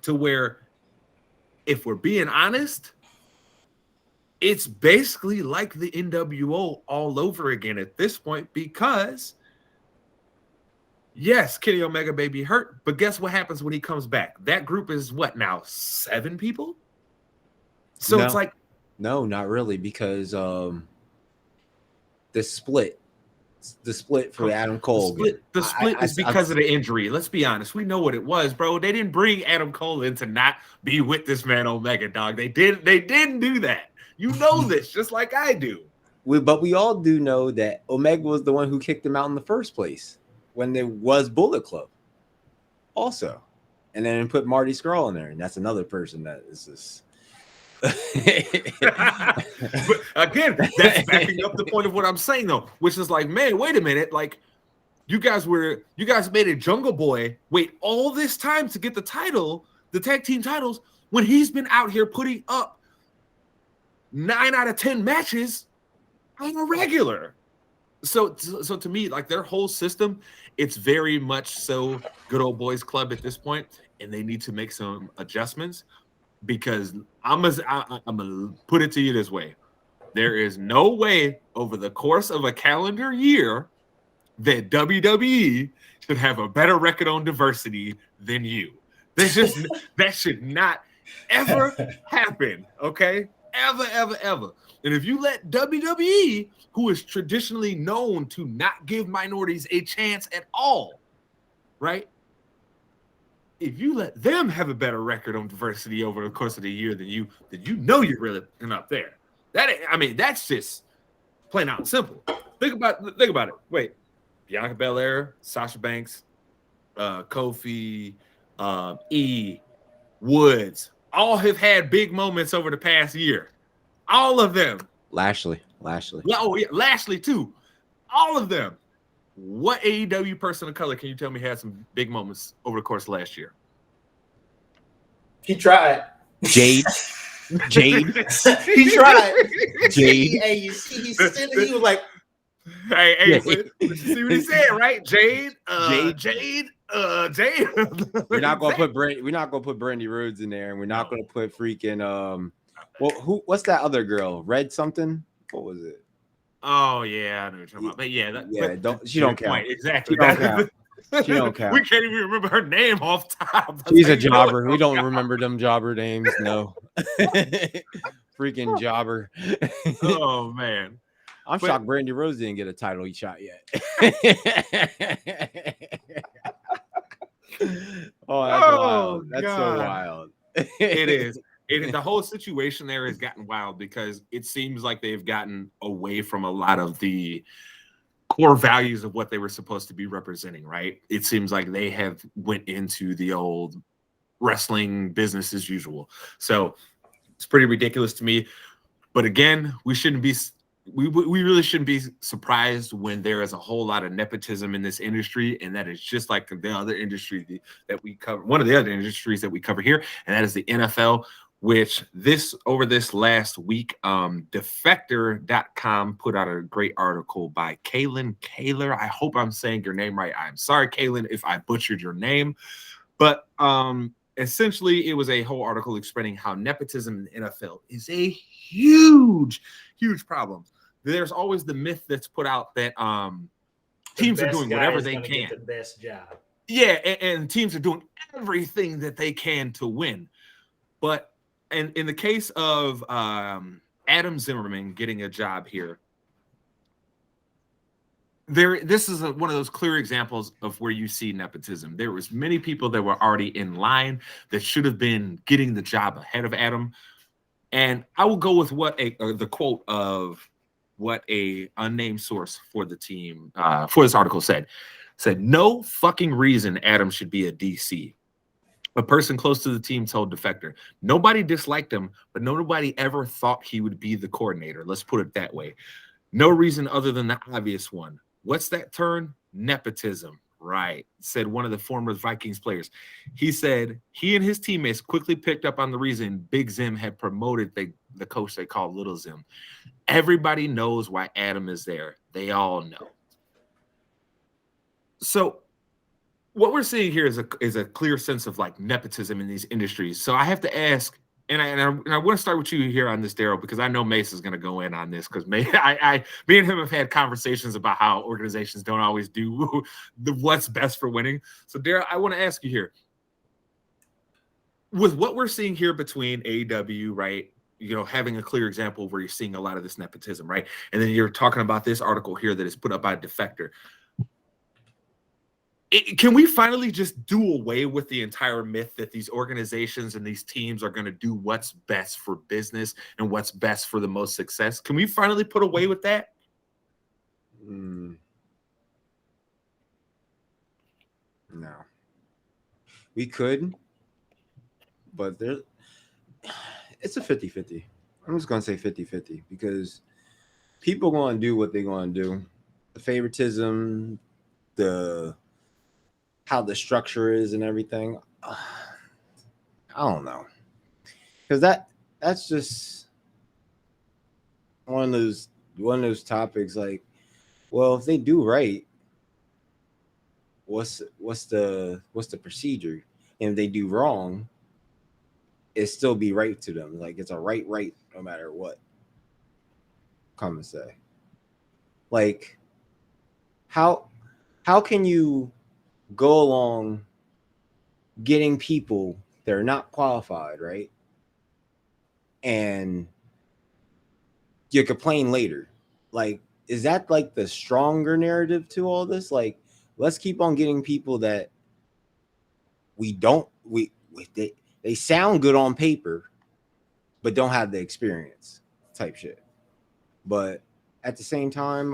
to where, if we're being honest, it's basically like the NWO all over again at this point because, yes, Kenny Omega may be hurt, but guess what happens when he comes back? That group is what now? 7 people? So No. it's like, no, not really, because the split for Adam Cole. The split is because of the injury. Let's be honest. We know what it was, bro. They didn't bring Adam Cole in to not be with this man Omega, dog. They didn't do that. You know this, just like I do. But we all do know that Omega was the one who kicked him out in the first place when there was Bullet Club. Also. And then put Marty Scurll in there. And that's another person that is just... But again, that's backing up the point of what I'm saying, though, which is like, man, wait a minute. Like, you guys made a Jungle Boy wait all this time to get the title, the tag team titles, when he's been out here putting up 9 out of 10 matches on a regular. So to me, like, their whole system, it's very much so good old boys club at this point, and they need to make some adjustments because I'm gonna put it to you this way: there is no way over the course of a calendar year that WWE should have a better record on diversity than you. That should not ever happen. Okay. Ever. And if you let WWE, who is traditionally known to not give minorities a chance at all, right? If you let them have a better record on diversity over the course of the year than you know you're really up there. That's just plain out and simple. Think about it. Wait, Bianca Belair, Sasha Banks, Kofi, Woods, all have had big moments over the past year. All of them. Lashley. Oh, yeah, Lashley too. All of them. What AEW person of color can you tell me had some big moments over the course of last year? He tried. Jade. He tried. Jade. Hey, he was like, Hey, you see what he said, right? Jade. We're not gonna put Brandy Rhodes in there, and we're not gonna put freaking what's that other girl? Red something? What was it? Oh yeah, I know what you're talking about. But yeah, she don't count. Exactly. She don't count. We can't even remember her name off top. She's a jobber. We don't remember them jobber names. No. Freaking jobber. Oh man. I'm shocked Brandy Rose didn't get a title shot yet. That's wild. That's so wild. It is. The whole situation there has gotten wild because it seems like they've gotten away from a lot of the core values of what they were supposed to be representing, right? It seems like they have went into the old wrestling business as usual. So it's pretty ridiculous to me. But again, we really shouldn't be surprised when there is a whole lot of nepotism in this industry, and that is just like the other industry that we cover. One of the other industries that we cover here, and that is the NFL. Which over this last week, Defector.com put out a great article by Kaylin Kaler. I hope I'm saying your name right. I'm sorry, Kaylin, if I butchered your name. But essentially, it was a whole article explaining how nepotism in the NFL is a huge, huge problem. There's always the myth that's put out that teams are doing whatever they can. The best job. Yeah, and teams are doing everything that they can to win. But and in the case of Adam Zimmerman getting a job here, this is one of those clear examples of where you see nepotism. There was many people that were already in line that should have been getting the job ahead of Adam, And I will go with the quote of what a unnamed source for the team for this article said. Said, no fucking reason Adam should be a DC. A person close to the team told Defector, nobody disliked him, but nobody ever thought he would be the coordinator. Let's put it that way. No reason other than the obvious one. What's that term? Nepotism. Right, said one of the former Vikings players. He said he and his teammates quickly picked up on the reason Big Zim had promoted the coach they called Little Zim. Everybody knows why Adam is there. They all know. So what we're seeing here is a clear sense of like nepotism in these industries. So I have to ask, and I want to start with you here on this, Daryl, because I know Mace is going to go in on this because me and him have had conversations about how organizations don't always do what's best for winning. So Daryl, I want to ask you here, with what we're seeing here between AEW, right? You know, having a clear example where you're seeing a lot of this nepotism, right? And then you're talking about this article here that is put up by Defector. Can we finally just do away with the entire myth that these organizations and these teams are going to do what's best for business and what's best for the most success? Can we finally put away with that? No. We could, but it's a 50-50. I'm just going to say 50-50 because people are going to do what they're going to do. The favoritism, how the structure is and everything. I don't know. Because that's just one of those topics like, well, if they do right, what's the procedure? And if they do wrong, it still be right to them. Like it's a right no matter what. Come and say. Like how can you go along getting people that are not qualified, right? And you complain later. Like, is that like the stronger narrative to all this? Like, let's keep on getting people that they sound good on paper, but don't have the experience type shit. But at the same time,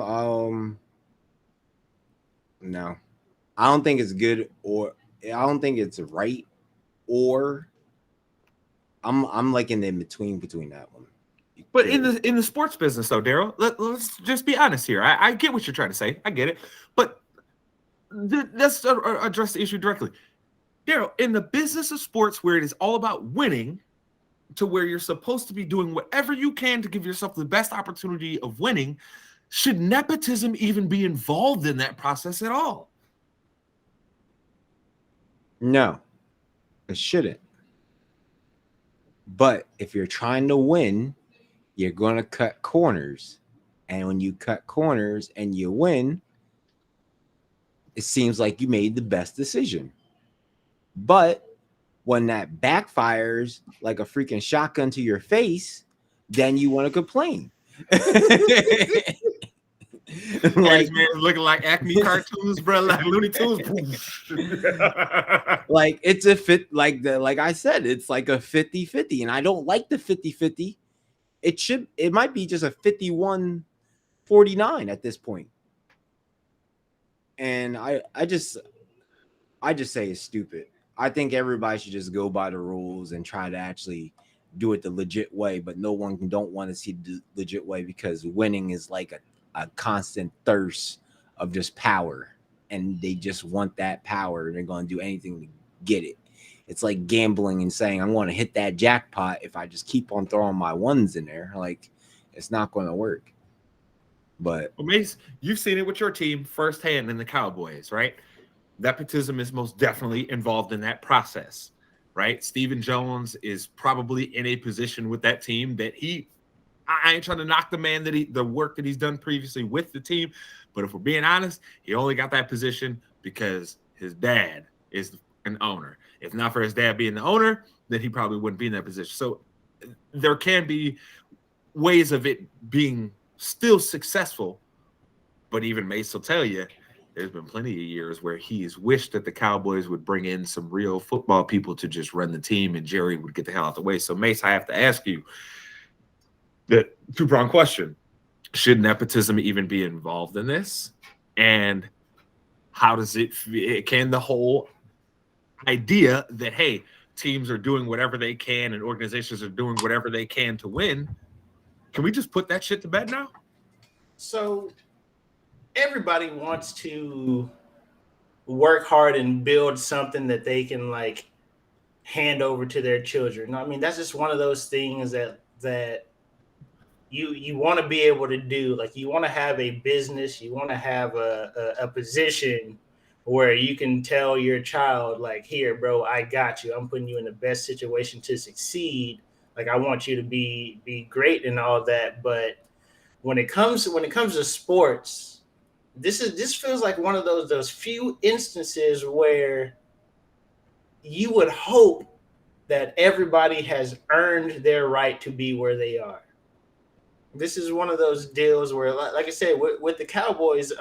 no. I don't think it's good, or I don't think it's right, or I'm like in between that one. But in the sports business, though, Daryl, let's just be honest here. I get what you're trying to say. I get it. But let's address the issue directly. Daryl, in the business of sports where it is all about winning, to where you're supposed to be doing whatever you can to give yourself the best opportunity of winning, should nepotism even be involved in that process at all? No, it shouldn't. But if you're trying to win, you're going to cut corners. And when you cut corners and you win, it seems like you made the best decision. But when that backfires like a freaking shotgun to your face, then you want to complain. Like, man, looking like Acme cartoons, bro, like Looney Tunes. Like it's a fit, like I said, it's like a 50-50, and I don't like the 50-50. It might be just a 51-49 at this point. And I just say it's stupid. I think everybody should just go by the rules and try to actually do it the legit way, but no one don't want to see the legit way because winning is like a constant thirst of just power, and they just want that power and they're going to do anything to get it. It's like gambling and saying I'm going to hit that jackpot if I just keep on throwing my ones in there. Like, it's not going to work. But well, Mace, you've seen it with your team firsthand in the Cowboys, right? Nepotism is most definitely involved in that process, right? Stephen Jones is probably in a position with that team that I ain't trying to knock the man the work that he's done previously with the team, but if we're being honest, he only got that position because his dad is an owner. If not for his dad being the owner, then he probably wouldn't be in that position. So there can be ways of it being still successful, but even Mace will tell you there's been plenty of years where he's wished that the Cowboys would bring in some real football people to just run the team and Jerry would get the hell out of the way. So Mace, I have to ask you, The two-pronged question: should nepotism even be involved in this? And how does it? Can the whole idea that hey, teams are doing whatever they can and organizations are doing whatever they can to win? Can we just put that shit to bed now? So everybody wants to work hard and build something that they can like hand over to their children. I mean, that's just one of those things that you want to be able to do. Like you want to have a business, you want to have a position where you can tell your child, like, here, bro, I got you. I'm putting you in the best situation to succeed. Like I want you to be great and all that. But when it comes to sports, this feels like one of those few instances where you would hope that everybody has earned their right to be where they are. This is one of those deals where, like I said, with the Cowboys,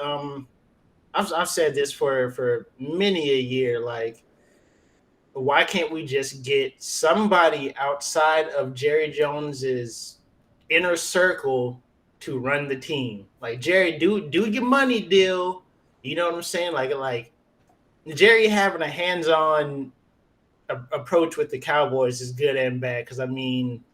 I've said this for many a year. Like, why can't we just get somebody outside of Jerry Jones's inner circle to run the team? Like, Jerry, do your money deal. You know what I'm saying? Like Jerry having a hands-on approach with the Cowboys is good and bad, because I mean,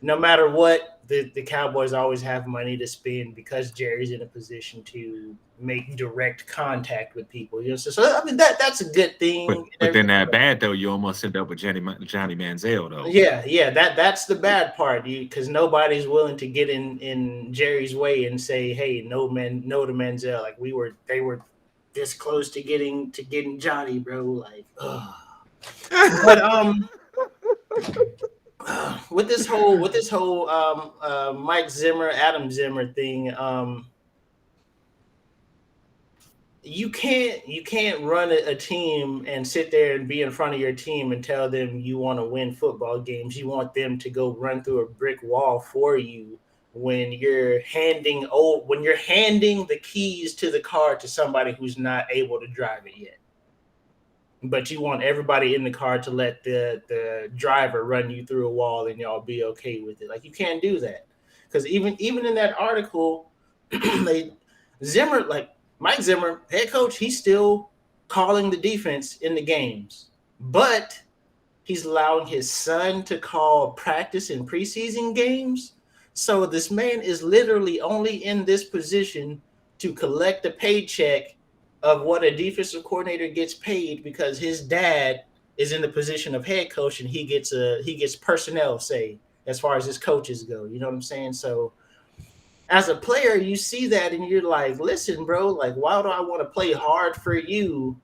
no matter what, the Cowboys always have money to spend because Jerry's in a position to make direct contact with people. You know, so I mean that's a good thing. But then that bad though, you almost end up with Johnny Manziel though. Yeah, that's the bad part. Because nobody's willing to get in Jerry's way and say, hey, no to Manziel. Like they were this close to getting Johnny, bro. Like, ugh. But with this whole Mike Zimmer, Adam Zimmer thing, you can't run a team and sit there and be in front of your team and tell them you want to win football games. You want them to go run through a brick wall for you when you're handing the keys to the car to somebody who's not able to drive it yet. But you want everybody in the car to let the driver run you through a wall and y'all be okay with it. Like, you can't do that. Because even in that article, Mike Zimmer, head coach, he's still calling the defense in the games. But he's allowing his son to call practice in preseason games. So this man is literally only in this position to collect a paycheck of what a defensive coordinator gets paid because his dad is in the position of head coach and he gets personnel say as far as his coaches go. You know what I'm saying? So as a player, you see that and you're like, listen, bro, like, why do I want to play hard for you?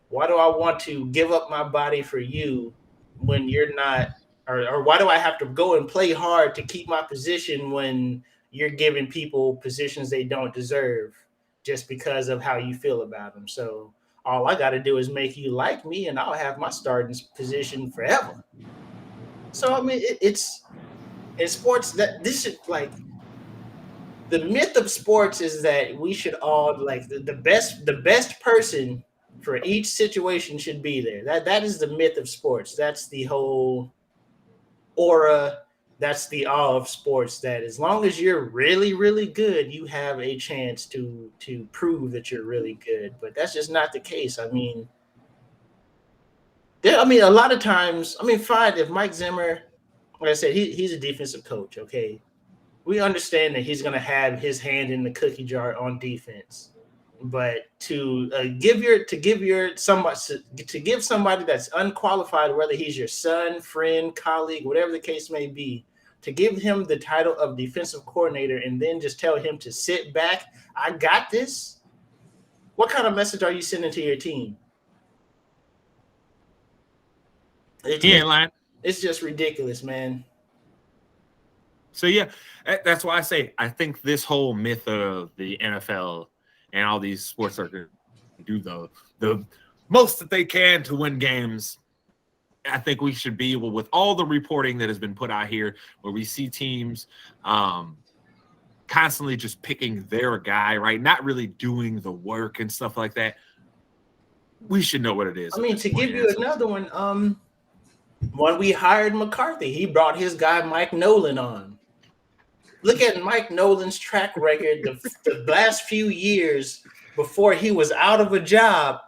Why do I want to give up my body for you when you're not, or why do I have to go and play hard to keep my position when you're giving people positions they don't deserve just because of how you feel about them? So all I got to do is make you like me and I'll have my starting position forever. So, I mean, it's in sports that this is like, the myth of sports is that we should all like the best person for each situation should be there. That is the myth of sports. That's the whole aura. That's the awe of sports, that as long as you're really, really good, you have a chance to prove that you're really good. But that's just not the case. I mean, a lot of times, fine, if Mike Zimmer, like I said, he's a defensive coach, okay? We understand that he's going to have his hand in the cookie jar on defense. But to give somebody that's unqualified, whether he's your son, friend, colleague, whatever the case may be, to give him the title of defensive coordinator and then just tell him to sit back, I got this. What kind of message are you sending to your team? He ain't lying. It's just ridiculous, man. So yeah, that's why I say I think this whole myth of the NFL and all these sports are going to do the most that they can to win games. I think we should be able, with all the reporting that has been put out here, where we see teams constantly just picking their guy, right? Not really doing the work and stuff like that. We should know what it is. I mean, to give you another one, when we hired McCarthy, he brought his guy Mike Nolan on. look at Mike Nolan's track record the last few years before he was out of a job.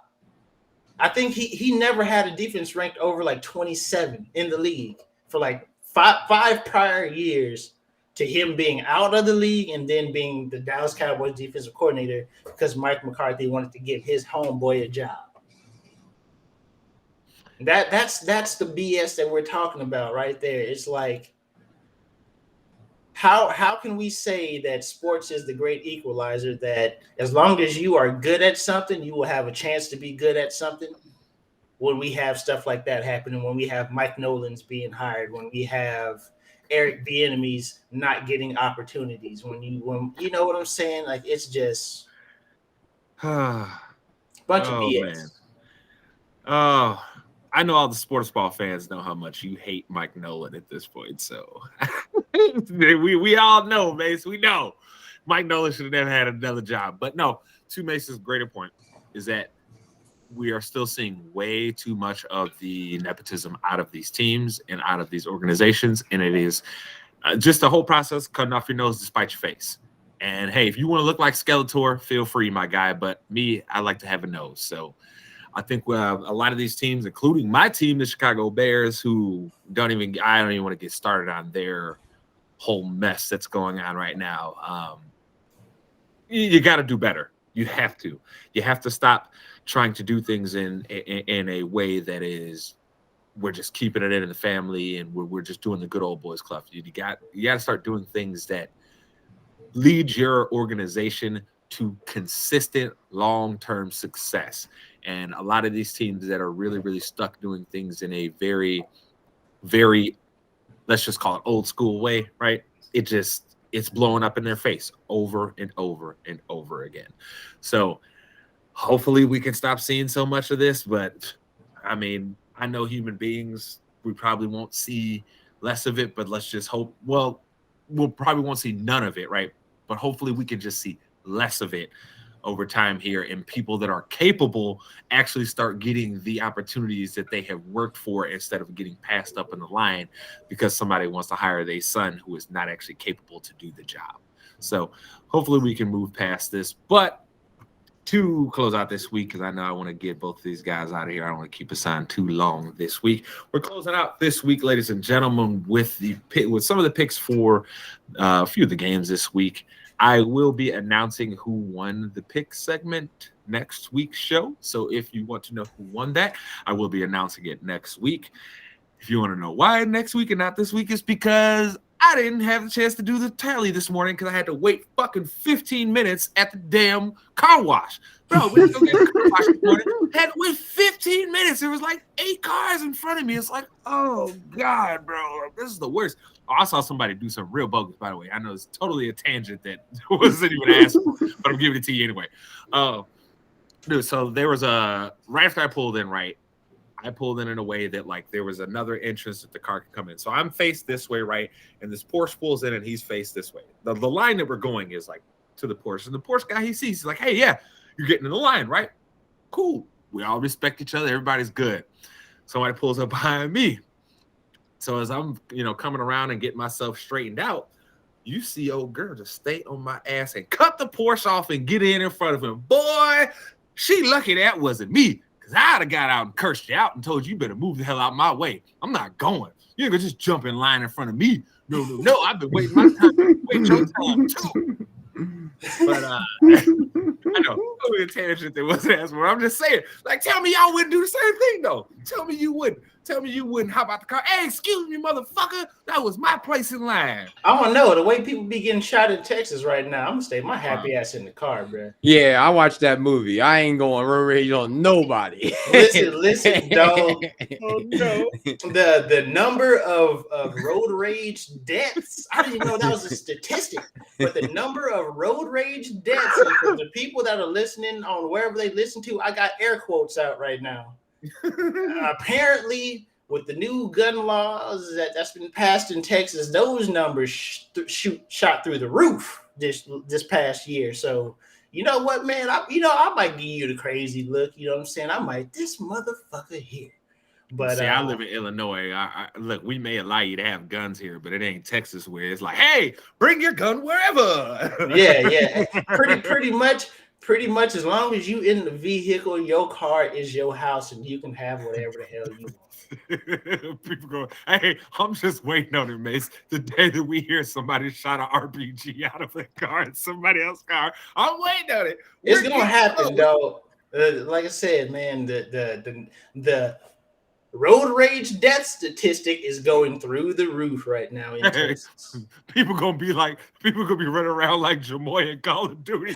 I think he never had a defense ranked over like 27 in the league for like five prior years to him being out of the league and then being the Dallas Cowboys defensive coordinator because Mike McCarthy wanted to give his homeboy a job. That's the BS that we're talking about right there. It's like, how can we say that sports is the great equalizer, that as long as you are good at something, you will have a chance to be good at something? When we have stuff like that happening, when we have Mike Nolan's being hired, when we have Eric Bieniemy's not getting opportunities, when you know what I'm saying? Like, it's just a bunch of BS. Man. Oh, I know all the sports ball fans know how much you hate Mike Nolan at this point. So we all know, Mace. We know Mike Nolan should have never had another job. But no, to Mace's greater point is that we are still seeing way too much of the nepotism out of these teams and out of these organizations. And it is just the whole process, cutting off your nose to spite your face. And hey, if you want to look like Skeletor, feel free, my guy. But me, I like to have a nose. So I think a lot of these teams, including my team, the Chicago Bears, who I don't even want to get started on their whole mess that's going on right now. You got to do better. You have to. You have to stop trying to do things in a way that is, we're just keeping it in the family and we're just doing the good old boys club. You got to start doing things that lead your organization to consistent long-term success. And a lot of these teams that are really, really stuck doing things in a very, very, let's just call it old school way, right? It's blowing up in their face over and over and over again. So hopefully we can stop seeing so much of this. But I mean, I know human beings, we probably won't see less of it, but let's just hope. Well, we'll probably won't see none of it, right? But hopefully we can just see less of it over time here, and people that are capable actually start getting the opportunities that they have worked for instead of getting passed up in the line because somebody wants to hire their son who is not actually capable to do the job. So hopefully we can move past this. But to close out this week, because I know I want to get both of these guys out of here. I don't want to keep us on too long this week. We're closing out this week, ladies and gentlemen, with some of the picks for a few of the games this week. I will be announcing who won the pick segment next week's show. So if you want to know who won that, I will be announcing it next week. If you want to know why next week and not this week, it's because I didn't have the chance to do the tally this morning because I had to wait fucking 15 minutes at the damn car wash. Bro, we had to go get a car wash this morning. Had to wait 15 minutes. There was like 8 cars in front of me. It's like, oh, God, bro. This is the worst. I saw somebody do some real bogus, by the way. I know it's totally a tangent that wasn't even asked for, but I'm giving it to you anyway. Dude, so there was right after I pulled in, right, I pulled in a way that, like, there was another entrance that the car could come in. So I'm faced this way, right, and this Porsche pulls in, and he's faced this way. The line that we're going is, like, to the Porsche. And the Porsche guy, he sees, he's like, hey, yeah, you're getting in the line, right? Cool. We all respect each other. Everybody's good. Somebody pulls up behind me. So as I'm, coming around and getting myself straightened out, you see old girl just stay on my ass and cut the Porsche off and get in front of him. Boy, she lucky that wasn't me, because I'd have got out and cursed you out and told you better move the hell out my way. I'm not going. You're going to just jump in line in front of me. No. I've been waiting my time. Wait your time, too. But I know totally a tangent that wasn't asked for. I'm just saying, like, tell me y'all wouldn't do the same thing though. Tell me you wouldn't. Tell me you wouldn't hop out the car. Hey, excuse me, motherfucker. That was my place in line. I don't know. The way people be getting shot in Texas right now, I'm gonna stay my happy ass in the car, bro. Yeah, I watched that movie. I ain't going road rage on nobody. Listen, dog. Oh no. The number of road rage deaths, I didn't even know that was a statistic. But the number of road rage deaths, and for the people that are listening on wherever they listen to, I got air quotes out right now. Apparently, with the new gun laws that's been passed in Texas, those numbers shot through the roof this past year. So, you know what, man? I might give you the crazy look. You know what I'm saying? I might, this motherfucker here But see, I live in Illinois. Look, we may allow you to have guns here, but it ain't Texas where it's like, hey, bring your gun wherever. yeah. Pretty much as long as you in the vehicle, your car is your house and you can have whatever the hell you want. People go, hey, I'm just waiting on it, Mace. The day that we hear somebody shot an RPG out of a car in somebody else's car, I'm waiting on it. It's gonna happen, though. Like I said, man, the road rage death statistic is going through the roof right now in Texas. People gonna be running around like Jamoy in Call of Duty.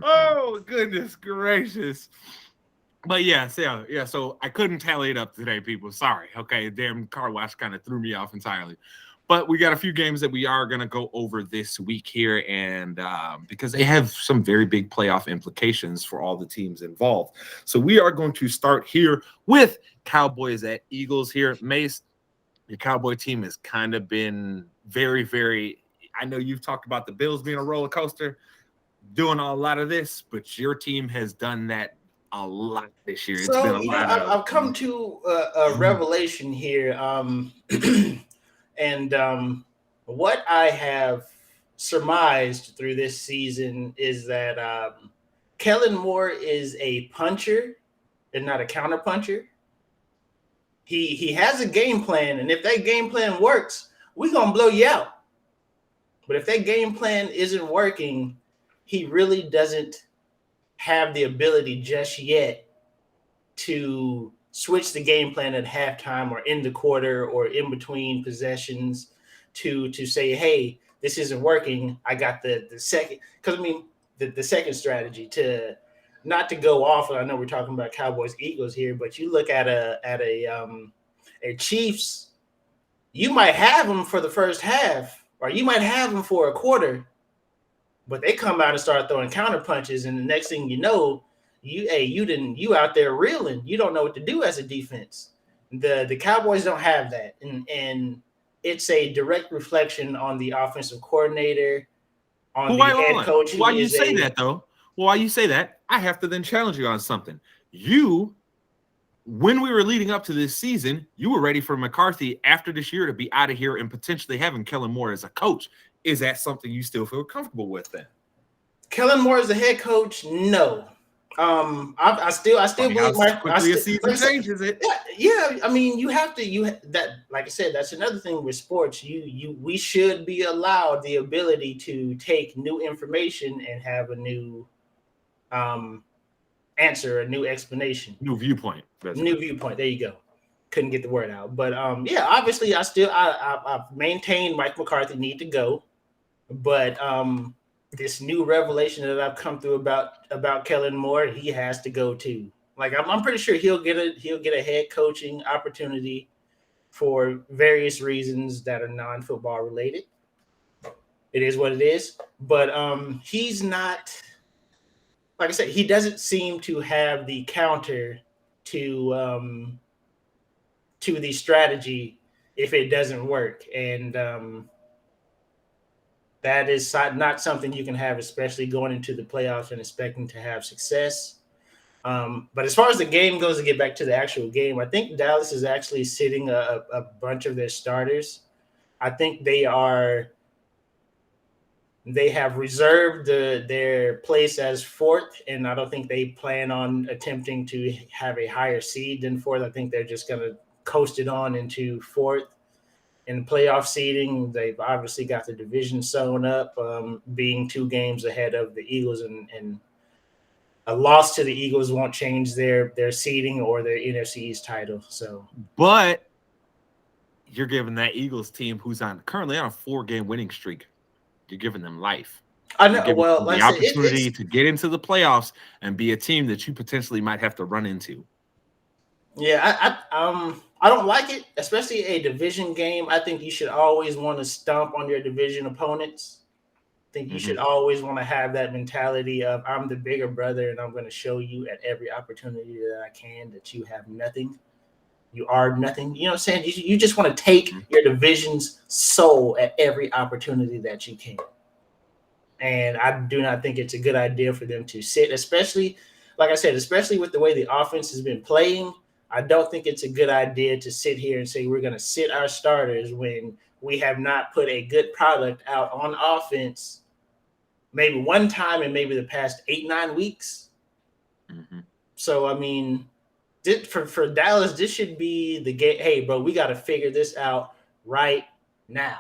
Oh, goodness gracious. But yeah, so I couldn't tally it up today, people. Sorry. Okay, damn car wash kind of threw me off entirely. But we got a few games that we are going to go over this week here, and because they have some very big playoff implications for all the teams involved. So we are going to start here with Cowboys at Eagles here. Mace, your Cowboy team has kind of been very, very – I know you've talked about the Bills being a roller coaster, doing a lot of this, but your team has done that a lot this year. It's been a lot I've come to a revelation here. And what I have surmised through this season is that Kellen Moore is a puncher and not a counter puncher. He has a game plan, and if that game plan works, we're going to blow you out. But if that game plan isn't working, he really doesn't have the ability just yet to switch the game plan at halftime or in the quarter or in between possessions to say, hey, this isn't working. I got the second, because I mean the second strategy to not to go off. I know we're talking about Cowboys Eagles here, but you look at a Chiefs, you might have them for the first half, or you might have them for a quarter, but they come out and start throwing counter punches, and the next thing you know, you out there reeling. You don't know what to do as a defense. The Cowboys don't have that, and it's a direct reflection on the offensive coordinator, on the head coach. Why you say that though? Why you say that? I have to then challenge you on something. When we were leading up to this season, you were ready for McCarthy after this year to be out of here and potentially having Kellen Moore as a coach. Is that something you still feel comfortable with then? Kellen Moore as the head coach? No. I still believe quickly a season changes it. Yeah. I mean, you have to like I said, that's another thing with sports. We should be allowed the ability to take new information and have a new answer, a new explanation, new viewpoint. There you go. Couldn't get the word out, but yeah. Obviously, I've maintained Mike McCarthy need to go, but this new revelation that I've come through about Kellen Moore, he has to go too. Like I'm pretty sure he'll get a head coaching opportunity for various reasons that are non-football related. It is what it is, but he's not. Like I said, he doesn't seem to have the counter to the strategy if it doesn't work, and that is not something you can have, especially going into the playoffs and expecting to have success. But as far as the game goes, to get back to the actual game, I think Dallas is actually sitting a bunch of their starters. I think they have reserved their place as fourth, and I don't think they plan on attempting to have a higher seed than fourth. I think they're just going to coast it on into fourth. In playoff seeding, they've obviously got the division sewn up, being 2 games ahead of the Eagles, and a loss to the Eagles won't change their seeding or their NFC East title. So, but you're giving that Eagles team, who's currently on a 4-game winning streak, you're giving them life. I know. Well, the opportunity to get into the playoffs and be a team that you potentially might have to run into. Yeah, I don't like it, especially a division game. I think you should always want to stomp on your division opponents. I think you should always want to have that mentality of I'm the bigger brother and I'm going to show you at every opportunity that I can that you have nothing. You are nothing. You know what I'm saying? You just want to take your division's soul at every opportunity that you can. And I do not think it's a good idea for them to sit, especially like I said, especially with the way the offense has been playing, I don't think it's a good idea to sit here and say we're going to sit our starters when we have not put a good product out on offense maybe one time in maybe the past 8-9 weeks. Mm-hmm. So, I mean, for Dallas, this should be the game. Hey, bro, we got to figure this out right now.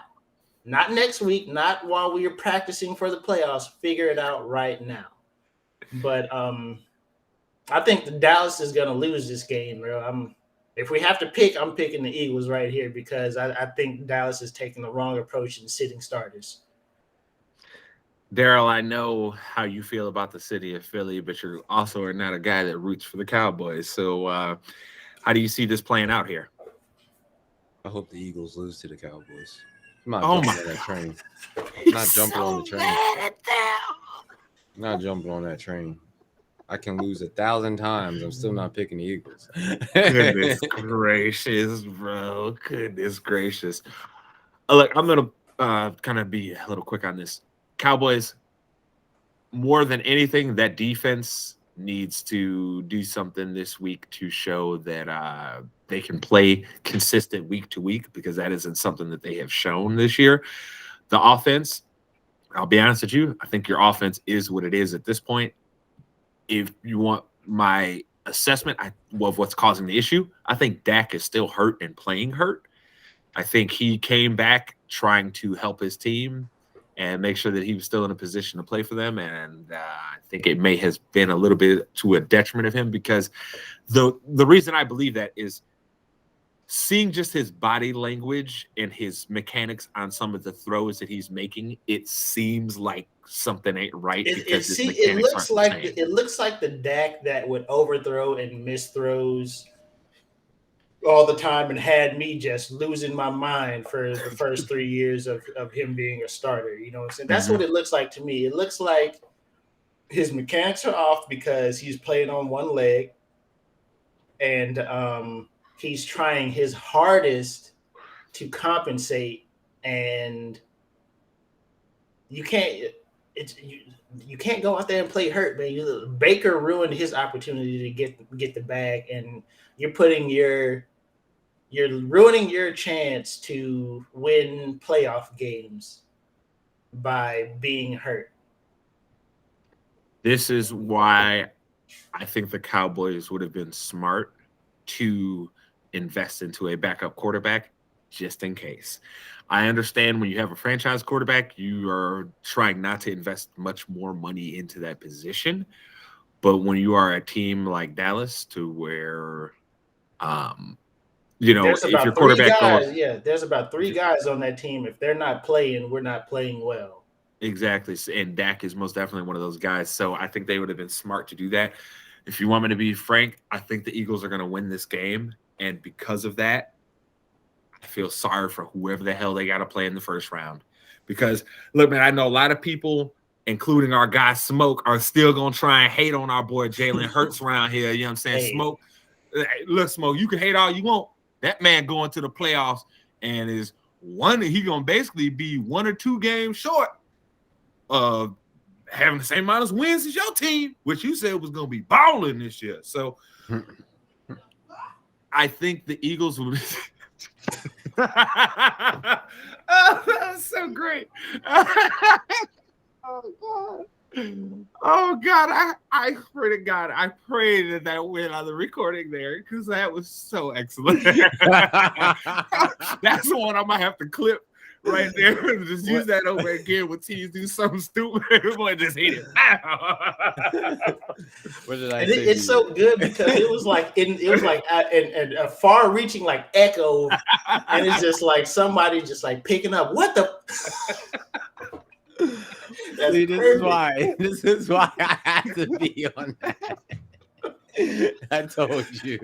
Not next week, not while we are practicing for the playoffs. Figure it out right now. But I think the Dallas is going to lose this game, bro. If we have to pick, I'm picking the Eagles right here because I think Dallas is taking the wrong approach in sitting starters. Daryl, I know how you feel about the city of Philly, but you also are not a guy that roots for the Cowboys. So how do you see this playing out here? I hope the Eagles lose to the Cowboys. I'm not Oh jumping my on that God. train. He's Not jumping so on the train. mad at them. Not jumping on that train. I can lose 1,000 times. I'm still not picking the Eagles. Goodness gracious, bro. Goodness gracious. Look, I'm going to kind of be a little quick on this. Cowboys, more than anything, that defense needs to do something this week to show that they can play consistent week to week because that isn't something that they have shown this year. The offense, I'll be honest with you, I think your offense is what it is at this point. If you want my assessment of what's causing the issue, I think Dak is still hurt and playing hurt. I think he came back trying to help his team and make sure that he was still in a position to play for them. And I think it may have been a little bit to a detriment of him because the reason I believe that is seeing just his body language and his mechanics on some of the throws that he's making, it seems like something ain't right because his mechanics aren't the same. It looks like the Dak that would overthrow and miss throws all the time and had me just losing my mind for the first 3 years of him being a starter. You know what I'm saying? That's what it looks like to me. It looks like his mechanics are off because he's playing on one leg and he's trying his hardest to compensate, and you can't go out there and play hurt, man. Baker ruined his opportunity to get the bag, and you're ruining your chance to win playoff games by being hurt. This is why I think the Cowboys would have been smart to invest into a backup quarterback just in case. I understand when you have a franchise quarterback, you are trying not to invest much more money into that position. But when you are a team like Dallas to where there's if your quarterback there's about 3 guys on that team. If they're not playing, we're not playing well. Exactly. And Dak is most definitely one of those guys. So I think they would have been smart to do that. If you want me to be frank, I think the Eagles are going to win this game. And because of that, I feel sorry for whoever the hell they got to play in the first round. Because, look, man, I know a lot of people, including our guy Smoke, are still going to try and hate on our boy Jalen Hurts around here. You know what I'm saying? Hey. Smoke, look, Smoke, you can hate all you want. That man going to the playoffs and is he going to basically be 1 or 2 games short of having the same amount of wins as your team, which you said was going to be balling this year. So I think the Eagles will – oh, that was so great. Oh God, I pray to God, I pray that went on the recording there because that was so excellent. That's the one I might have to clip right there and just use that over again when teams do something stupid. Boy, just hate it. What did I say? It's so good because it was like a far-reaching like echo, and it's just like somebody just like picking up what the. See, this is why I had to be on that. I told you.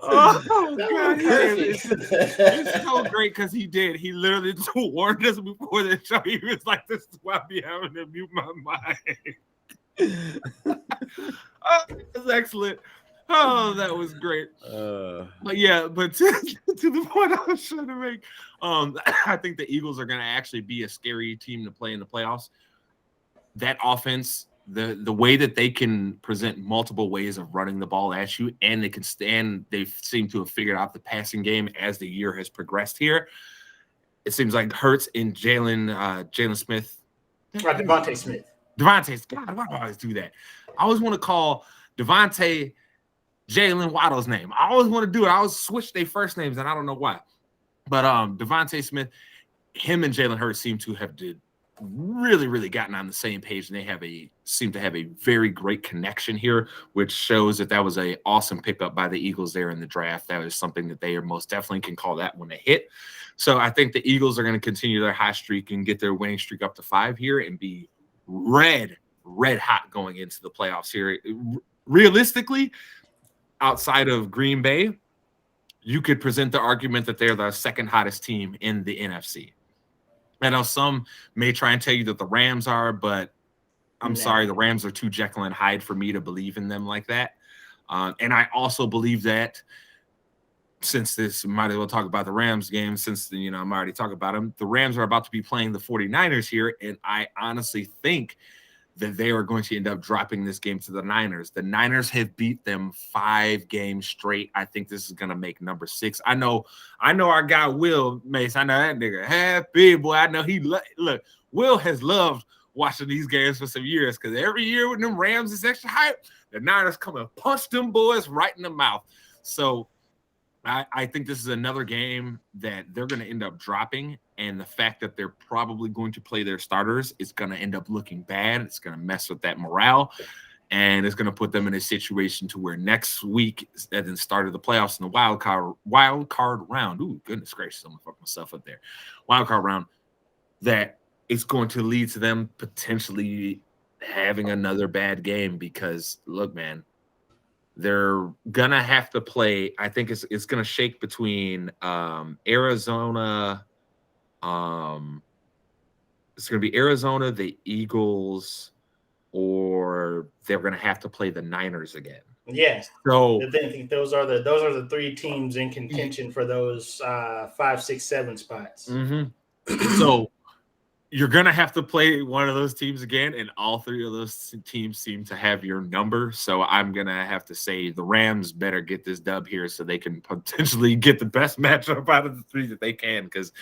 Oh God, it's so great because he did. He literally warned us before the show. He was like, "This is why I be having to mute my mind." That's excellent. Oh, that was great. But yeah, but to the point I was trying to make, I think the Eagles are going to actually be a scary team to play in the playoffs. That offense the way that they can present multiple ways of running the ball at you, and they seem to have figured out the passing game as the year has progressed here. It seems like Hurts and Jalen Smith. Devontae Smith. Devontae, God, why do I always do that? I always want to call Devontae Jalen Waddle's name. I always want to do it. I always switch their first names, and I don't know why. But Devontae Smith, him and Jalen Hurts seem to have really, really gotten on the same page, and they seem to have a very great connection here, which shows that was a awesome pickup by the Eagles there in the draft. That is something that they are most definitely can call that when they hit. So I think the Eagles are going to continue their hot streak and get their winning streak up to 5 here and be red hot going into the playoffs here. Realistically, outside of Green Bay, you could present the argument that they're the second hottest team in the NFC. I know some may try and tell you that the Rams are, but I'm sorry, the Rams are too Jekyll and Hyde for me to believe in them like that. And I also believe that, since this might as well talk about the Rams game, since I'm already talking about them, the Rams are about to be playing the 49ers here, and I honestly think that they are going to end up dropping this game to the Niners. The Niners have beat them 5 games straight. I think this is going to make number 6. I know our guy Will Mace. I know that nigga happy, boy. I know look, Will has loved watching these games for some years, because every year when them Rams is extra hype, the Niners come and punch them boys right in the mouth. So I think this is another game that they're going to end up dropping, and the fact that they're probably going to play their starters is going to end up looking bad. It's going to mess with that morale, and it's going to put them in a situation to where next week, at the start of the playoffs in the wild card round, ooh, goodness gracious, I'm going to fuck myself up there, wild card round, that it's going to lead to them potentially having another bad game. Because, look, man, they're gonna have to play. I think it's gonna shake between Arizona. It's gonna be Arizona, the Eagles, or they're gonna have to play the Niners again. Yes. So I think those are the 3 teams in contention for those 5, 6, 7 spots. Mm-hmm. So you're going to have to play one of those teams again, and all 3 of those teams seem to have your number. So I'm going to have to say the Rams better get this dub here so they can potentially get the best matchup out of the 3 that they can. Because,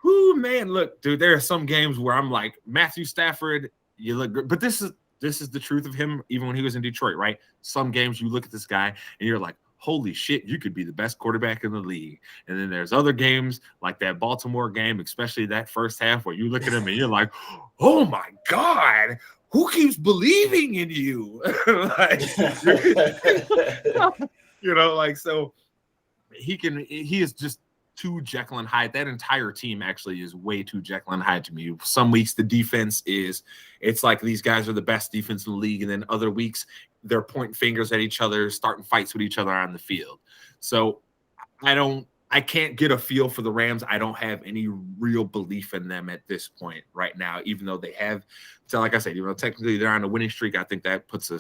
man, look, dude, there are some games where I'm like, Matthew Stafford, you look good. But this is the truth of him, even when he was in Detroit, right? Some games you look at this guy and you're like, holy shit, you could be the best quarterback in the league. And then there's other games like that Baltimore game, especially that first half, where you look at him and you're like, oh my God, who keeps believing in you? So he is just too Jekyll and Hyde. That entire team actually is way too Jekyll and Hyde to me. Some weeks the defense it's like these guys are the best defense in the league, and then other weeks they're pointing fingers at each other, starting fights with each other on the field. So I can't get a feel for the Rams. I don't have any real belief in them at this point right now, even though they have. So like I said, technically they're on a winning streak. I think that puts a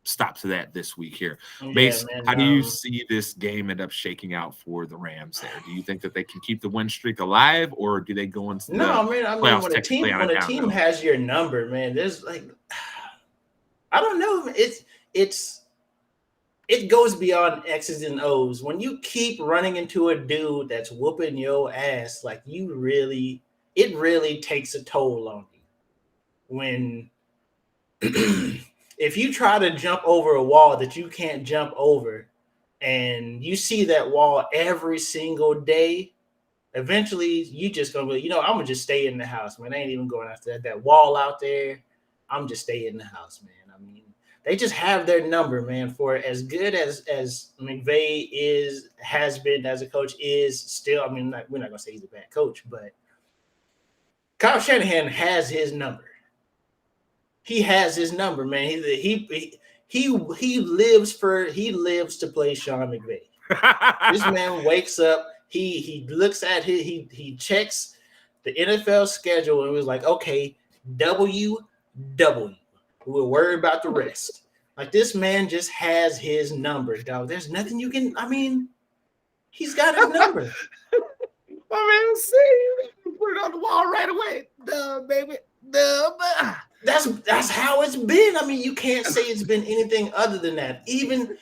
stop to that this week here. Mace, how do you see this game end up shaking out for the Rams there? Do you think that they can keep the win streak alive, or do they go into when a team has your number, man, there's like, I don't know. It goes beyond X's and O's. When you keep running into a dude that's whooping your ass, like it really takes a toll on you. When if you try to jump over a wall that you can't jump over, and you see that wall every single day, eventually you just gonna be, I'm gonna just stay in the house, man. I ain't even going after that wall out there. I'm just stay in the house, man. I mean, they just have their number, man. For as good as McVay has been as a coach, is still. I mean, we're not gonna say he's a bad coach, but Kyle Shanahan has his number. He has his number, man. He lives to play Sean McVay. This man wakes up. He looks at he checks the NFL schedule and was like, okay, W. We'll worry about the rest. Like, this man just has his number, dog. There's nothing you can. I mean, he's got his number. My man, see, put it on the wall right away. Duh, baby. Duh. That's how it's been. I mean, you can't say it's been anything other than that. Even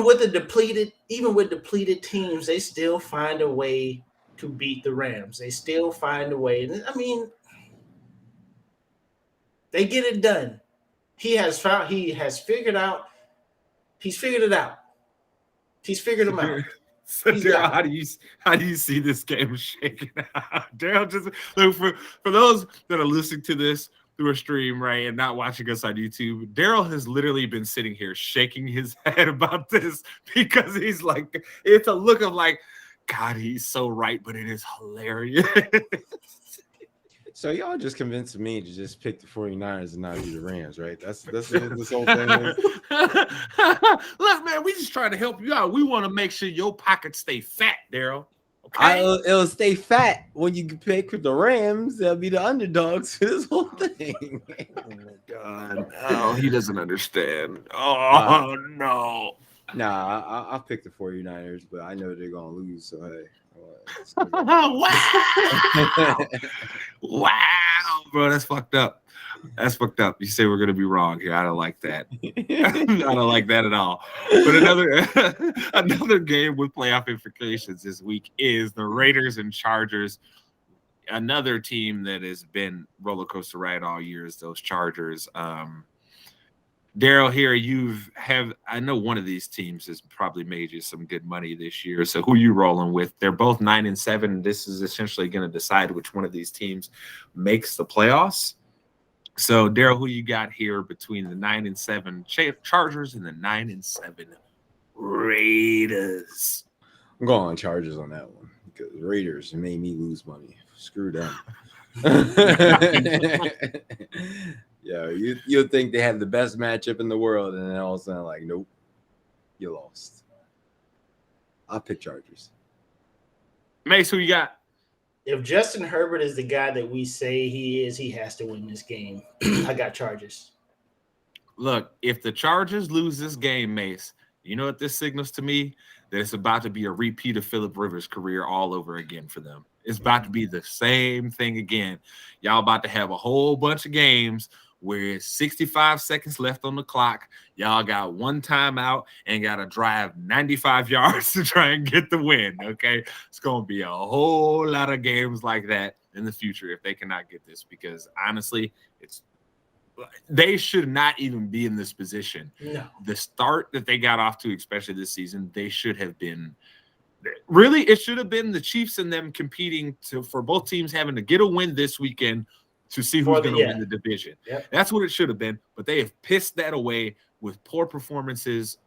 with depleted teams, they still find a way to beat the Rams. They still find a way. I mean, they get it done. He's figured it out. He's figured them out. So Daryl, how do you see this game shaking out? Daryl, just look for those that are listening to this through a stream, right, and not watching us on YouTube. Daryl has literally been sitting here shaking his head about this because he's like, it's a look of like, God, he's so right, but it is hilarious. So y'all just convinced me to just pick the 49ers and not do the Rams, right? That's what this whole thing is. Look, man, we just trying to help you out. We want to make sure your pockets stay fat, Daryl. Okay? It'll stay fat when you pick the Rams. They'll be the underdogs for this whole thing. Oh my God! Oh, he doesn't understand. Oh no! Nah, I'll pick the 49ers, but I know they're gonna lose. So hey. Wow, bro, that's fucked up. That's fucked up. You say we're gonna be wrong here. I don't like that. I don't like that at all. But another game with playoff implications this week is the Raiders and Chargers. Another team that has been roller coaster ride all year is those Chargers. Daryl, here I know one of these teams has probably made you some good money this year. So who are you rolling with? They're both 9-7. This is essentially going to decide which one of these teams makes the playoffs. So Daryl, who you got here between the 9-7 Chargers and the 9-7 Raiders? I'm going Chargers on that one because Raiders made me lose money. Screw them. Yeah, you'll think they have the best matchup in the world, and then all of a sudden, like, nope, you lost. I'll pick Chargers. Mace, who you got? If Justin Herbert is the guy that we say he is, he has to win this game. I got Chargers. Look, if the Chargers lose this game, Mace, you know what this signals to me? That it's about to be a repeat of Phillip Rivers' career all over again for them. It's about to be the same thing again. Y'all about to have a whole bunch of games where it's 65 seconds left on the clock. Y'all got one timeout and got to drive 95 yards to try and get the win, okay? It's going to be a whole lot of games like that in the future if they cannot get this because, honestly, they should not even be in this position. No. The start that they got off to, especially this season, they should have been – really, it should have been the Chiefs and them competing for both teams having to get a win this weekend to see who's going to win the division. Yep. That's what it should have been, but they have pissed that away with poor performances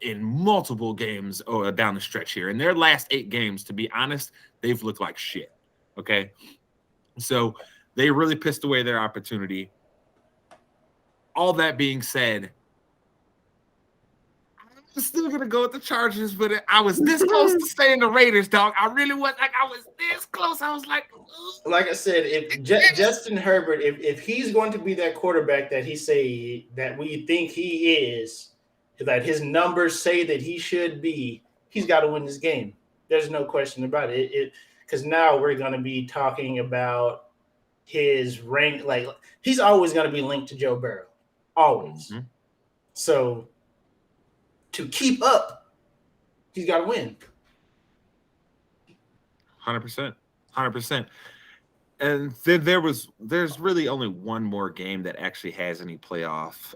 in multiple games down the stretch here. In their last 8 games, to be honest, they've looked like shit, okay? So they really pissed away their opportunity. All that being said, I'm still going to go with the Chargers, but I was this close to staying the Raiders, dog. I really was. Like, I was this close. I was like... Like I said, if Justin Herbert, if he's going to be that quarterback that that we think he is, that his numbers say that he should be, he's got to win this game. There's no question about it. Because now we're going to be talking about his rank. Like, he's always going to be linked to Joe Burrow. Always. Mm-hmm. So to keep up, he's got to win. 100%. 100%. And then there's really only one more game that actually has any playoff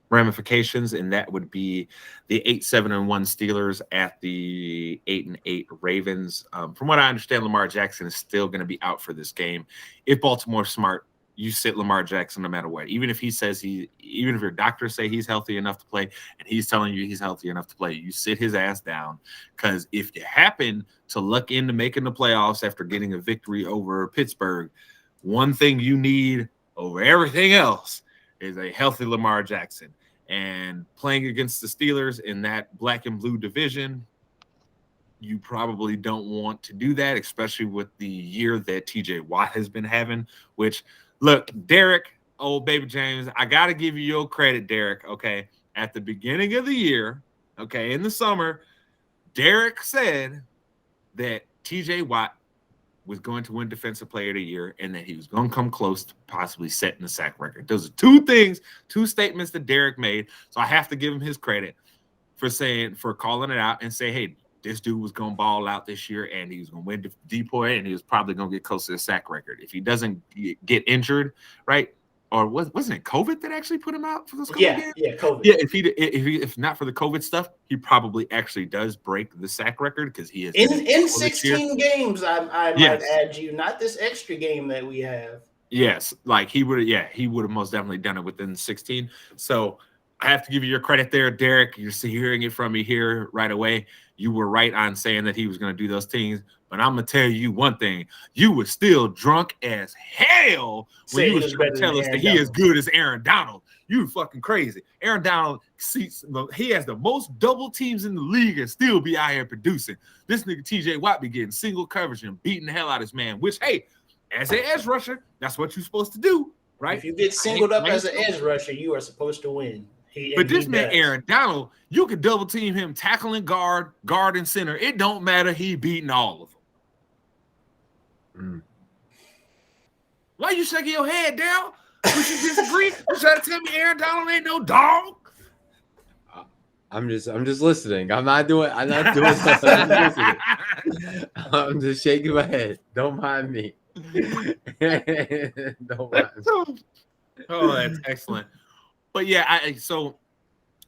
ramifications, and that would be the 8-7-1 Steelers at the 8-8 Ravens. From what I understand, Lamar Jackson is still going to be out for this game. If Baltimore's smart, you sit Lamar Jackson no matter what. Even if your doctors say he's healthy enough to play and he's telling you he's healthy enough to play, you sit his ass down. Because if you happen to luck into making the playoffs after getting a victory over Pittsburgh, one thing you need over everything else is a healthy Lamar Jackson. And playing against the Steelers in that black and blue division, you probably don't want to do that, especially with the year that TJ Watt has been having, which, look, Derek, old baby James, I got to give you your credit, Derek, okay? At the beginning of the year, okay, in the summer, Derek said that TJ Watt was going to win Defensive Player of the Year, and that he was going to come close to possibly setting the sack record. Those are two statements that Derek made. So I have to give him his credit for calling it out and say, hey, this dude was going to ball out this year, and he was going to win DPOY, and he was probably going to get close to the sack record. If he doesn't get injured, right? Or wasn't it COVID that actually put him out for this COVID game? Yeah, COVID. Yeah, if not for the COVID stuff, he probably actually does break the sack record because he is in 16 games. I might add you, not this extra game that we have. Yes, like he would have most definitely done it within 16. So I have to give you your credit there, Derek. You're hearing it from me here right away. You were right on saying that he was going to do those things. But I'm going to tell you one thing. You were still drunk as hell when you was trying to tell us that he is good as Aaron Donald. You fucking crazy. Aaron Donald, he has the most double teams in the league and still be out here producing. This nigga TJ Watt be getting single coverage and beating the hell out of this man, which, hey, as an edge rusher, that's what you're supposed to do, right? If you get singled up as an edge rusher, you are supposed to win. But this man, Aaron Donald, you could double team him, tackling guard and center. It don't matter. He beating all of them. Why you shaking your head, Daryl? Would you disagree? You trying to tell me Aaron Donald ain't no dog? I'm just listening. I'm not doing something. I'm just shaking my head. Don't mind me. Don't mind me. Oh, that's excellent. But yeah, I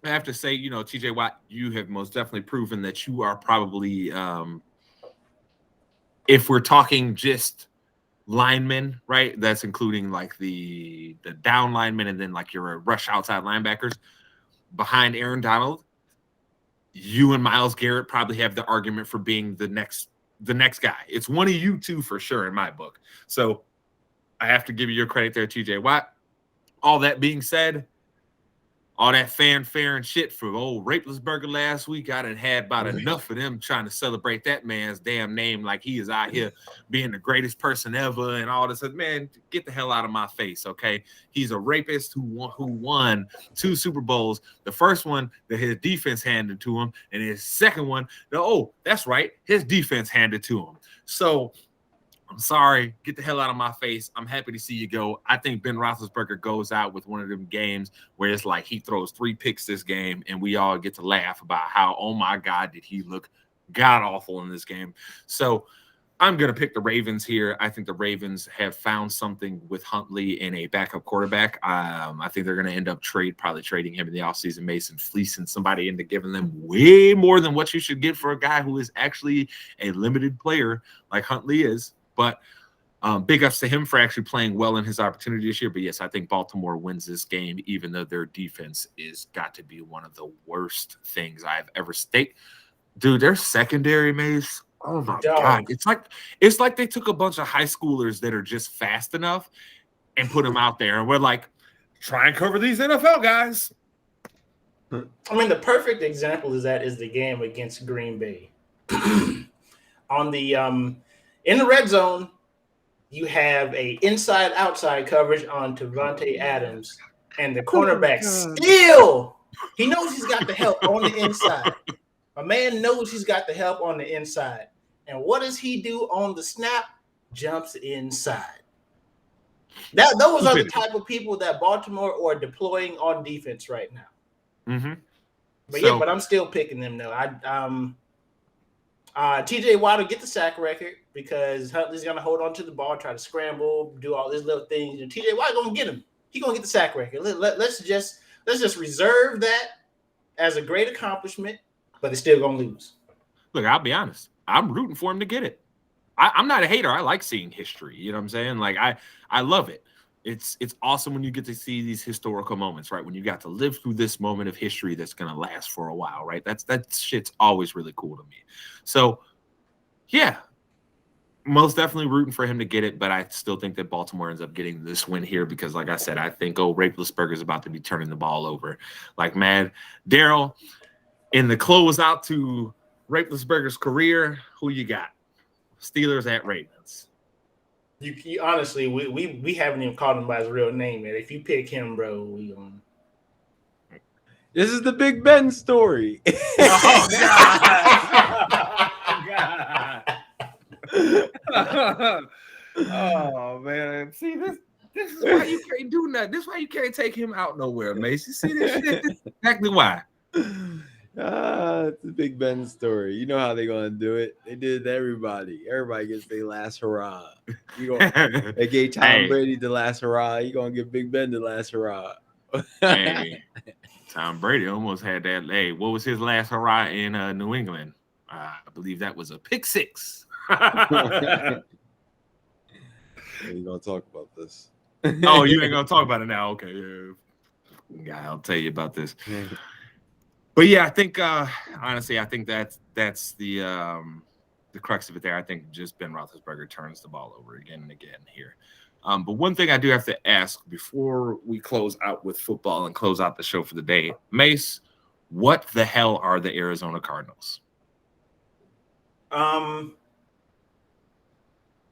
have to say, TJ Watt, you have most definitely proven that you are probably, if we're talking just linemen, right? That's including like the down linemen and then like your rush outside linebackers behind Aaron Donald. You and Myles Garrett probably have the argument for being the next guy. It's one of you two for sure in my book. So I have to give you your credit there, TJ Watt. All that being said, all that fanfare and shit for old Rapelessburger last week, I done had about enough of them trying to celebrate that man's damn name like he is out here being the greatest person ever and all this. Man, get the hell out of my face, okay? He's a rapist who won 2 Super Bowls. The first one that his defense handed to him, and his second one, that's right, his defense handed to him. So I'm sorry. Get the hell out of my face. I'm happy to see you go. I think Ben Roethlisberger goes out with one of them games where it's like he throws 3 picks this game, and we all get to laugh about how, oh my God, did he look god-awful in this game. So I'm going to pick the Ravens here. I think the Ravens have found something with Huntley in a backup quarterback. I think they're going to end up probably trading him in the offseason, Mason, fleecing somebody into giving them way more than what you should get for a guy who is actually a limited player like Huntley is. But big ups to him for actually playing well in his opportunity this year. But yes, I think Baltimore wins this game, even though their defense is got to be one of the worst things I've ever staked. Dude, their secondary, Mace. Oh my God. It's like they took a bunch of high schoolers that are just fast enough and put them out there. And we're like, try and cover these NFL guys. I mean, the perfect example is the game against Green Bay. On the in the red zone, you have a inside-outside coverage on Devontae Adams, and the cornerback he knows he's got the help on the inside. A man knows he's got the help on the inside. And what does he do on the snap? Jumps inside. Those are the type of people that Baltimore are deploying on defense right now. Mm-hmm. But I'm still picking them though. TJ Watt will get the sack record because Huntley's gonna hold on to the ball, try to scramble, do all these little things. And TJ Watt gonna get him. He's gonna get the sack record. Let's just reserve that as a great accomplishment, but they're still gonna lose. Look, I'll be honest. I'm rooting for him to get it. I'm not a hater. I like seeing history. You know what I'm saying? Like I love it. It's awesome when you get to see these historical moments, right? When you got to live through this moment of history that's gonna last for a while, right? That shit's always really cool to me. So yeah, most definitely rooting for him to get it, but I still think that Baltimore ends up getting this win here because, like I said, I think Rapelessburger is about to be turning the ball over. Like, man, Daryl, in the closeout to Rapelessburger's career, who you got? Steelers at Ravens. You honestly, we haven't even called him by his real name yet. If you pick him, bro, we on. This is the Big Ben story. Oh God! Oh man, see this is why you can't do nothing. This is why you can't take him out nowhere, Mace. You see this shit? This is exactly why. It's a Big Ben story. You know how they're gonna do it. They did it to everybody. Everybody gets their last hurrah. They gave Tom Brady the last hurrah. You gonna give Big Ben the last hurrah. Hey, Tom Brady almost had that. Hey, what was his last hurrah in New England? I believe that was a pick six. You gonna talk about this? Oh, you ain't gonna talk about it now? Okay, yeah, I'll tell you about this. But yeah, I think honestly, I think that's the crux of it there. I think just Ben Roethlisberger turns the ball over again and again here. But one thing I do have to ask before we close out with football and close out the show for the day, Mace, what the hell are the Arizona Cardinals?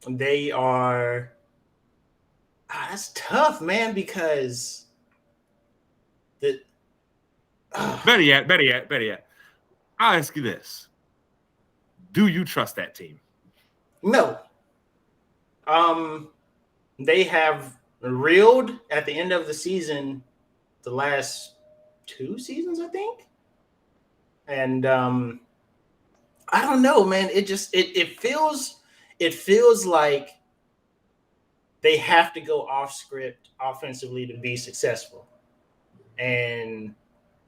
They are. That's tough, man, because better yet. I'll ask you this: do you trust that team? No. They have reeled at the end of the season, the last 2 seasons, I think. And I don't know, man. It feels like they have to go off script offensively to be successful. And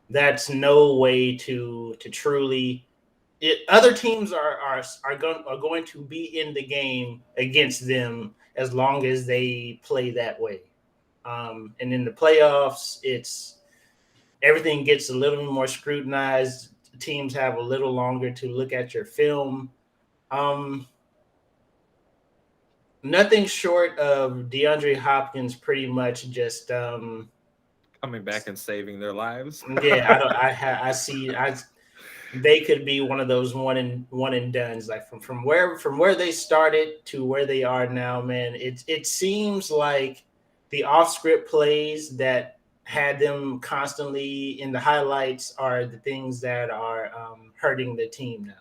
that's no way to truly other teams are going to be in the game against them as long as they play that way. And in the playoffs, everything gets a little more scrutinized. Teams have a little longer to look at your film. Nothing short of DeAndre Hopkins pretty much just coming back and saving their lives. Yeah, they could be one of those one and dones. Like from where they started to where they are now, man. It seems like the off script plays that had them constantly in the highlights are the things that are hurting the team now.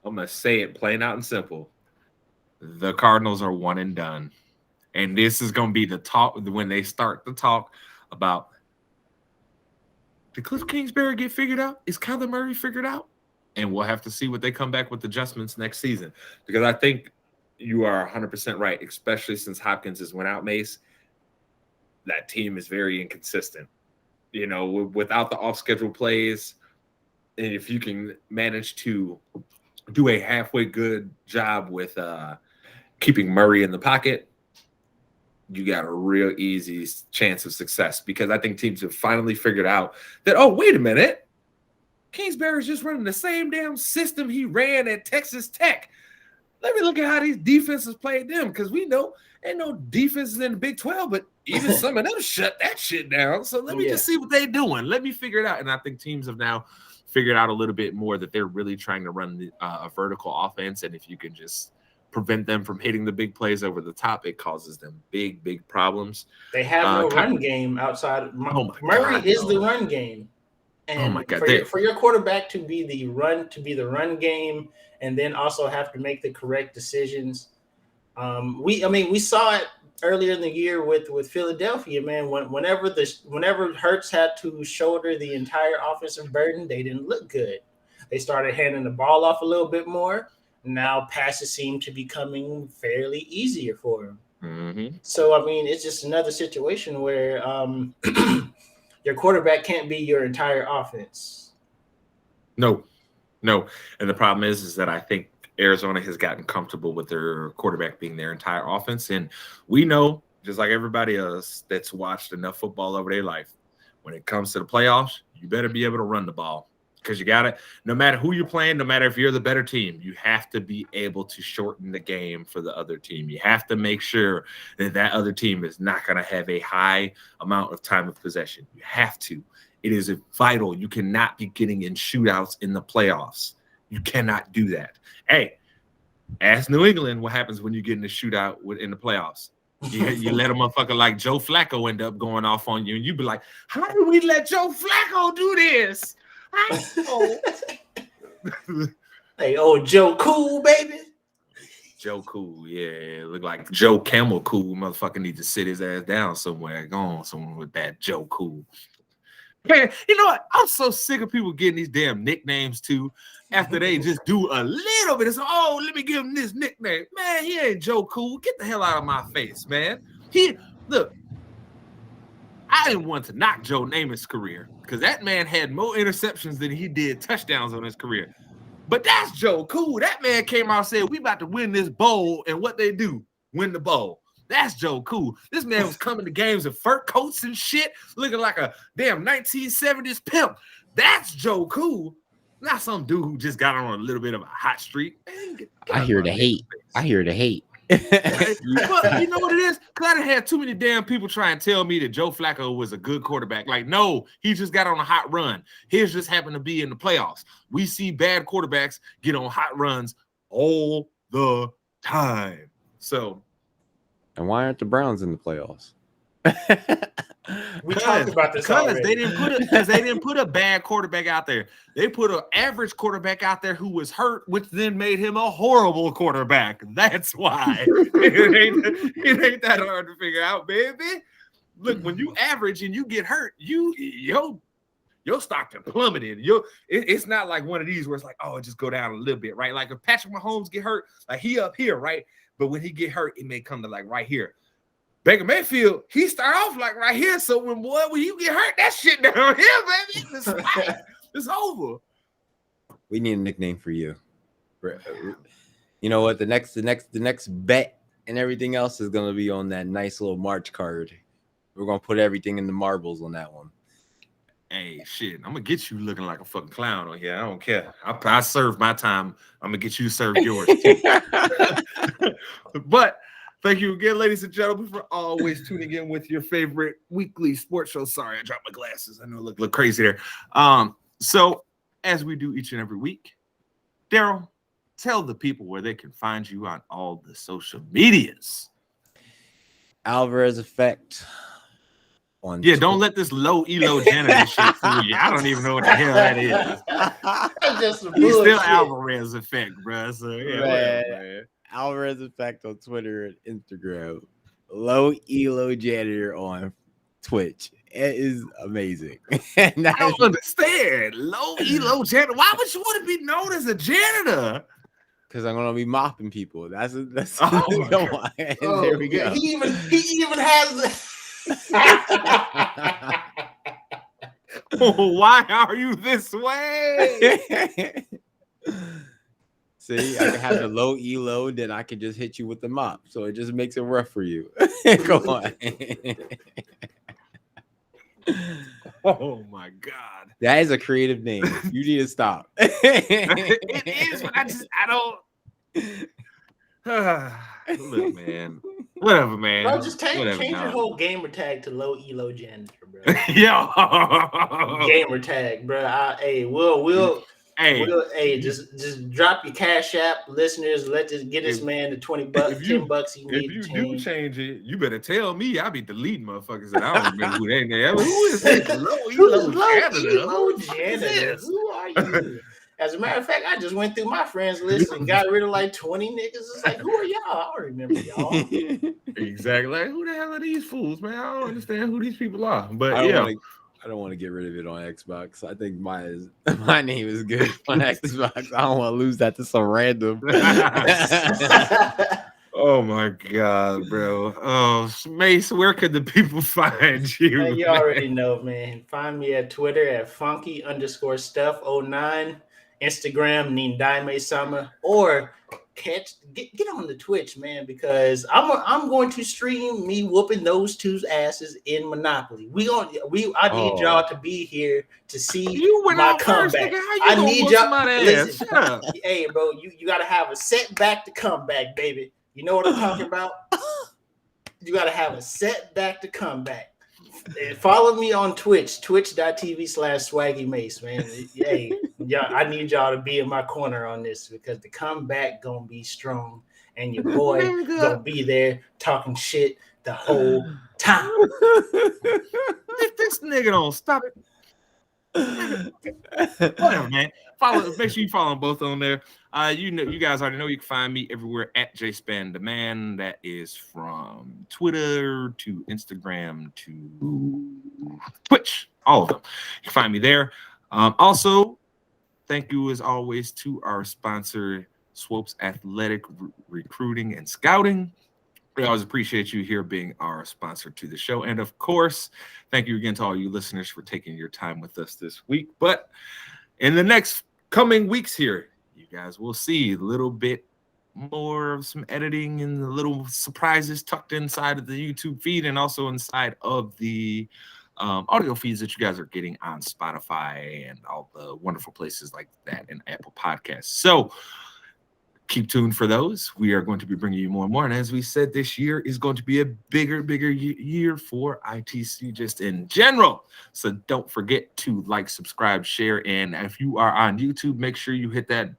I'm gonna say it plain out and simple. The Cardinals are one and done, and this is gonna be the talk when they start to talk about. Did Cliff Kingsbury get figured out? Is Kyler Murray figured out? And we'll have to see what they come back with adjustments next season. Because I think you are 100% right, especially since Hopkins has went out, Mace. That team is very inconsistent. You know, without the off-schedule plays, and if you can manage to do a halfway good job with keeping Murray in the pocket, you got a real easy chance of success, because I think teams have finally figured out that, oh, wait a minute, Kingsbury's just running the same damn system he ran at Texas Tech. Let me look at how these defenses played them, because we know ain't no defenses in the Big 12, but even some of them shut that shit down. So let me just see what they're doing. Let me figure it out. And I think teams have now figured out a little bit more that they're really trying to run a vertical offense, and if you can just prevent them from hitting the big plays over the top, it causes them big problems. They have no run game outside. Murray is the run game, and for your quarterback to be the run game, and then also have to make the correct decisions. We saw it earlier in the year with Philadelphia, man. Whenever Hurts had to shoulder the entire offensive burden, they didn't look good. They started handing the ball off a little bit more. Now passes seem to be coming fairly easier for him. Mm-hmm. So, I mean, it's just another situation where your quarterback can't be your entire offense. No. And the problem is that I think Arizona has gotten comfortable with their quarterback being their entire offense. And we know, just like everybody else that's watched enough football over their life, when it comes to the playoffs, you better be able to run the ball. Because you got it. No matter who you're playing, no matter if you're the better team, you have to be able to shorten the game for the other team. You have to make sure that other team is not going to have a high amount of time of possession. You have to. It is vital. You cannot be getting in shootouts in the playoffs. You cannot do that. Hey, ask New England what happens when you get in a shootout in the playoffs. You let a motherfucker like Joe Flacco end up going off on you, and you be like, how did we let Joe Flacco do this? Hey, old Joe Cool, baby. Joe Cool. Yeah, look like Joe Camel Cool. Motherfucker need to sit his ass down somewhere. Go on somewhere with that Joe Cool. Man, you know what? I'm so sick of people getting these damn nicknames too. After they just do a little bit, it's let me give him this nickname. Man, he ain't Joe Cool. Get the hell out of my face, man. Look. I didn't want to knock Joe Namath's career because that man had more interceptions than he did touchdowns on his career. But that's Joe Cool. That man came out and said, we about to win this bowl, and what they do, win the bowl. That's Joe Cool. This man was coming to games in fur coats and shit, looking like a damn 1970s pimp. That's Joe Cool. Not some dude who just got on a little bit of a hot streak. Man, I hear the hate. But you know what it is? Because I done had too many damn people try and tell me that Joe Flacco was a good quarterback. Like, no, he just got on a hot run. His just happened to be in the playoffs. We see bad quarterbacks get on hot runs all the time. So, and why aren't the Browns in the playoffs? We talked about this because they didn't put a bad quarterback out there. They put an average quarterback out there who was hurt, which then made him a horrible quarterback. That's why it ain't that hard to figure out, baby. Look, when you average and you get hurt, your stock can plummeted. It's not like one of these where it's like, oh, just go down a little bit, right? Like if Patrick Mahomes get hurt, like he up here, right? But when he get hurt, it may come to like right here. Baker Mayfield, he start off like right here. So when you get hurt, that shit down here, baby, it's over. We need a nickname for you. You know what? The next bet and everything else is gonna be on that nice little March card. We're gonna put everything in the marbles on that one. Hey, shit, I'm gonna get you looking like a fucking clown on here. I don't care. I serve my time. I'm gonna get you to serve yours too. But thank you again, ladies and gentlemen, for always tuning in with your favorite weekly sports show. Sorry, I dropped my glasses. I know it look crazy there. So as we do each and every week, Daryl, tell the people where they can find you on all the social medias. Alvarez Effect. Yeah, don't let this low elo janitor shit fool you. I don't even know what the hell that is. That's just some He's still bullshit. Alvarez Effect, bro. So yeah, whatever, man. Alvarez Effect on Twitter and Instagram. Low Elo Janitor on Twitch. It is amazing. I don't understand. Low Elo janitor. Why would you want to be known as a janitor? Because I'm gonna be mopping people. That's Oh, come on. There we go. He even has. Why are you this way? See, I can have the low elo, then I can just hit you with the mop. So it just makes it rough for you. Go on. Oh my God. That is a creative name. You need to stop. It is, but I don't. Look, man. Whatever, man. Bro, just change Whatever, your dog. whole gamer tag to low elo janitor, bro. Yo. Gamer tag, bro. We'll just drop your Cash App, listeners. Get this man the $20, $10 he needs. If you do change it, you better tell me. I'll be deleting motherfuckers that I don't remember who they name. Who is this? Low janitor. Who are you? As a matter of fact, I just went through my friends list and got rid of like 20 niggas. It's like, who are y'all? I don't remember y'all. Exactly. Like, who the hell are these fools, man? I don't understand who these people are. But I don't want to get rid of it on Xbox. I think my name is good on Xbox. I don't want to lose that to some random. Oh my God, bro. Oh, Mace, where could the people find you? Man, you already know, man. Find me at Twitter at funky_stuff09, Instagram Nindaime Sama, or get on the Twitch, man, because I'm going to stream me whooping those two's asses in Monopoly. I need y'all to be here to see my comeback. I need y'all. Listen, hey, bro, you got to have a setback to comeback, baby. You know what I'm talking about? You got to have a setback to comeback. And follow me on Twitch, twitch.tv/swaggymace, man. Hey, I need y'all to be in my corner on this because the comeback going to be strong. And your boy going to be there talking shit the whole time. If this nigga don't stop it. Whatever, man. Make sure you follow them both on there. You guys already know you can find me everywhere at JSpan the Man. That is from Twitter to Instagram to Twitch, all of them. You can find me there. Also, thank you as always to our sponsor, Swope's Athletic Recruiting and Scouting. We always appreciate you here being our sponsor to the show. And of course, thank you again to all you listeners for taking your time with us this week. But in the next coming weeks here, you guys will see a little bit more of some editing and the little surprises tucked inside of the YouTube feed and also inside of the audio feeds that you guys are getting on Spotify and all the wonderful places like that and Apple Podcasts. So keep tuned for those. We are going to be bringing you more and more. And as we said, this year is going to be a bigger year for ITC just in general. So don't forget to like, subscribe, share. And if you are on YouTube, make sure you hit that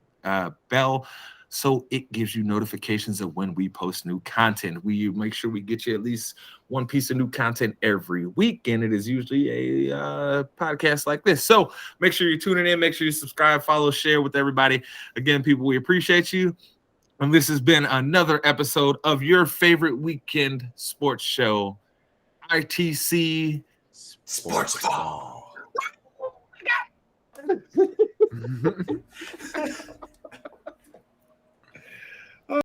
bell so it gives you notifications of when we post new content. We make sure we get you at least one piece of new content every week, and it is usually a podcast like this. So make sure you're tuning in, make sure you subscribe, follow, share with everybody. Again, people, we appreciate you. And this has been another episode of your favorite weekend sports show, ITC Sportsball. Oh my God.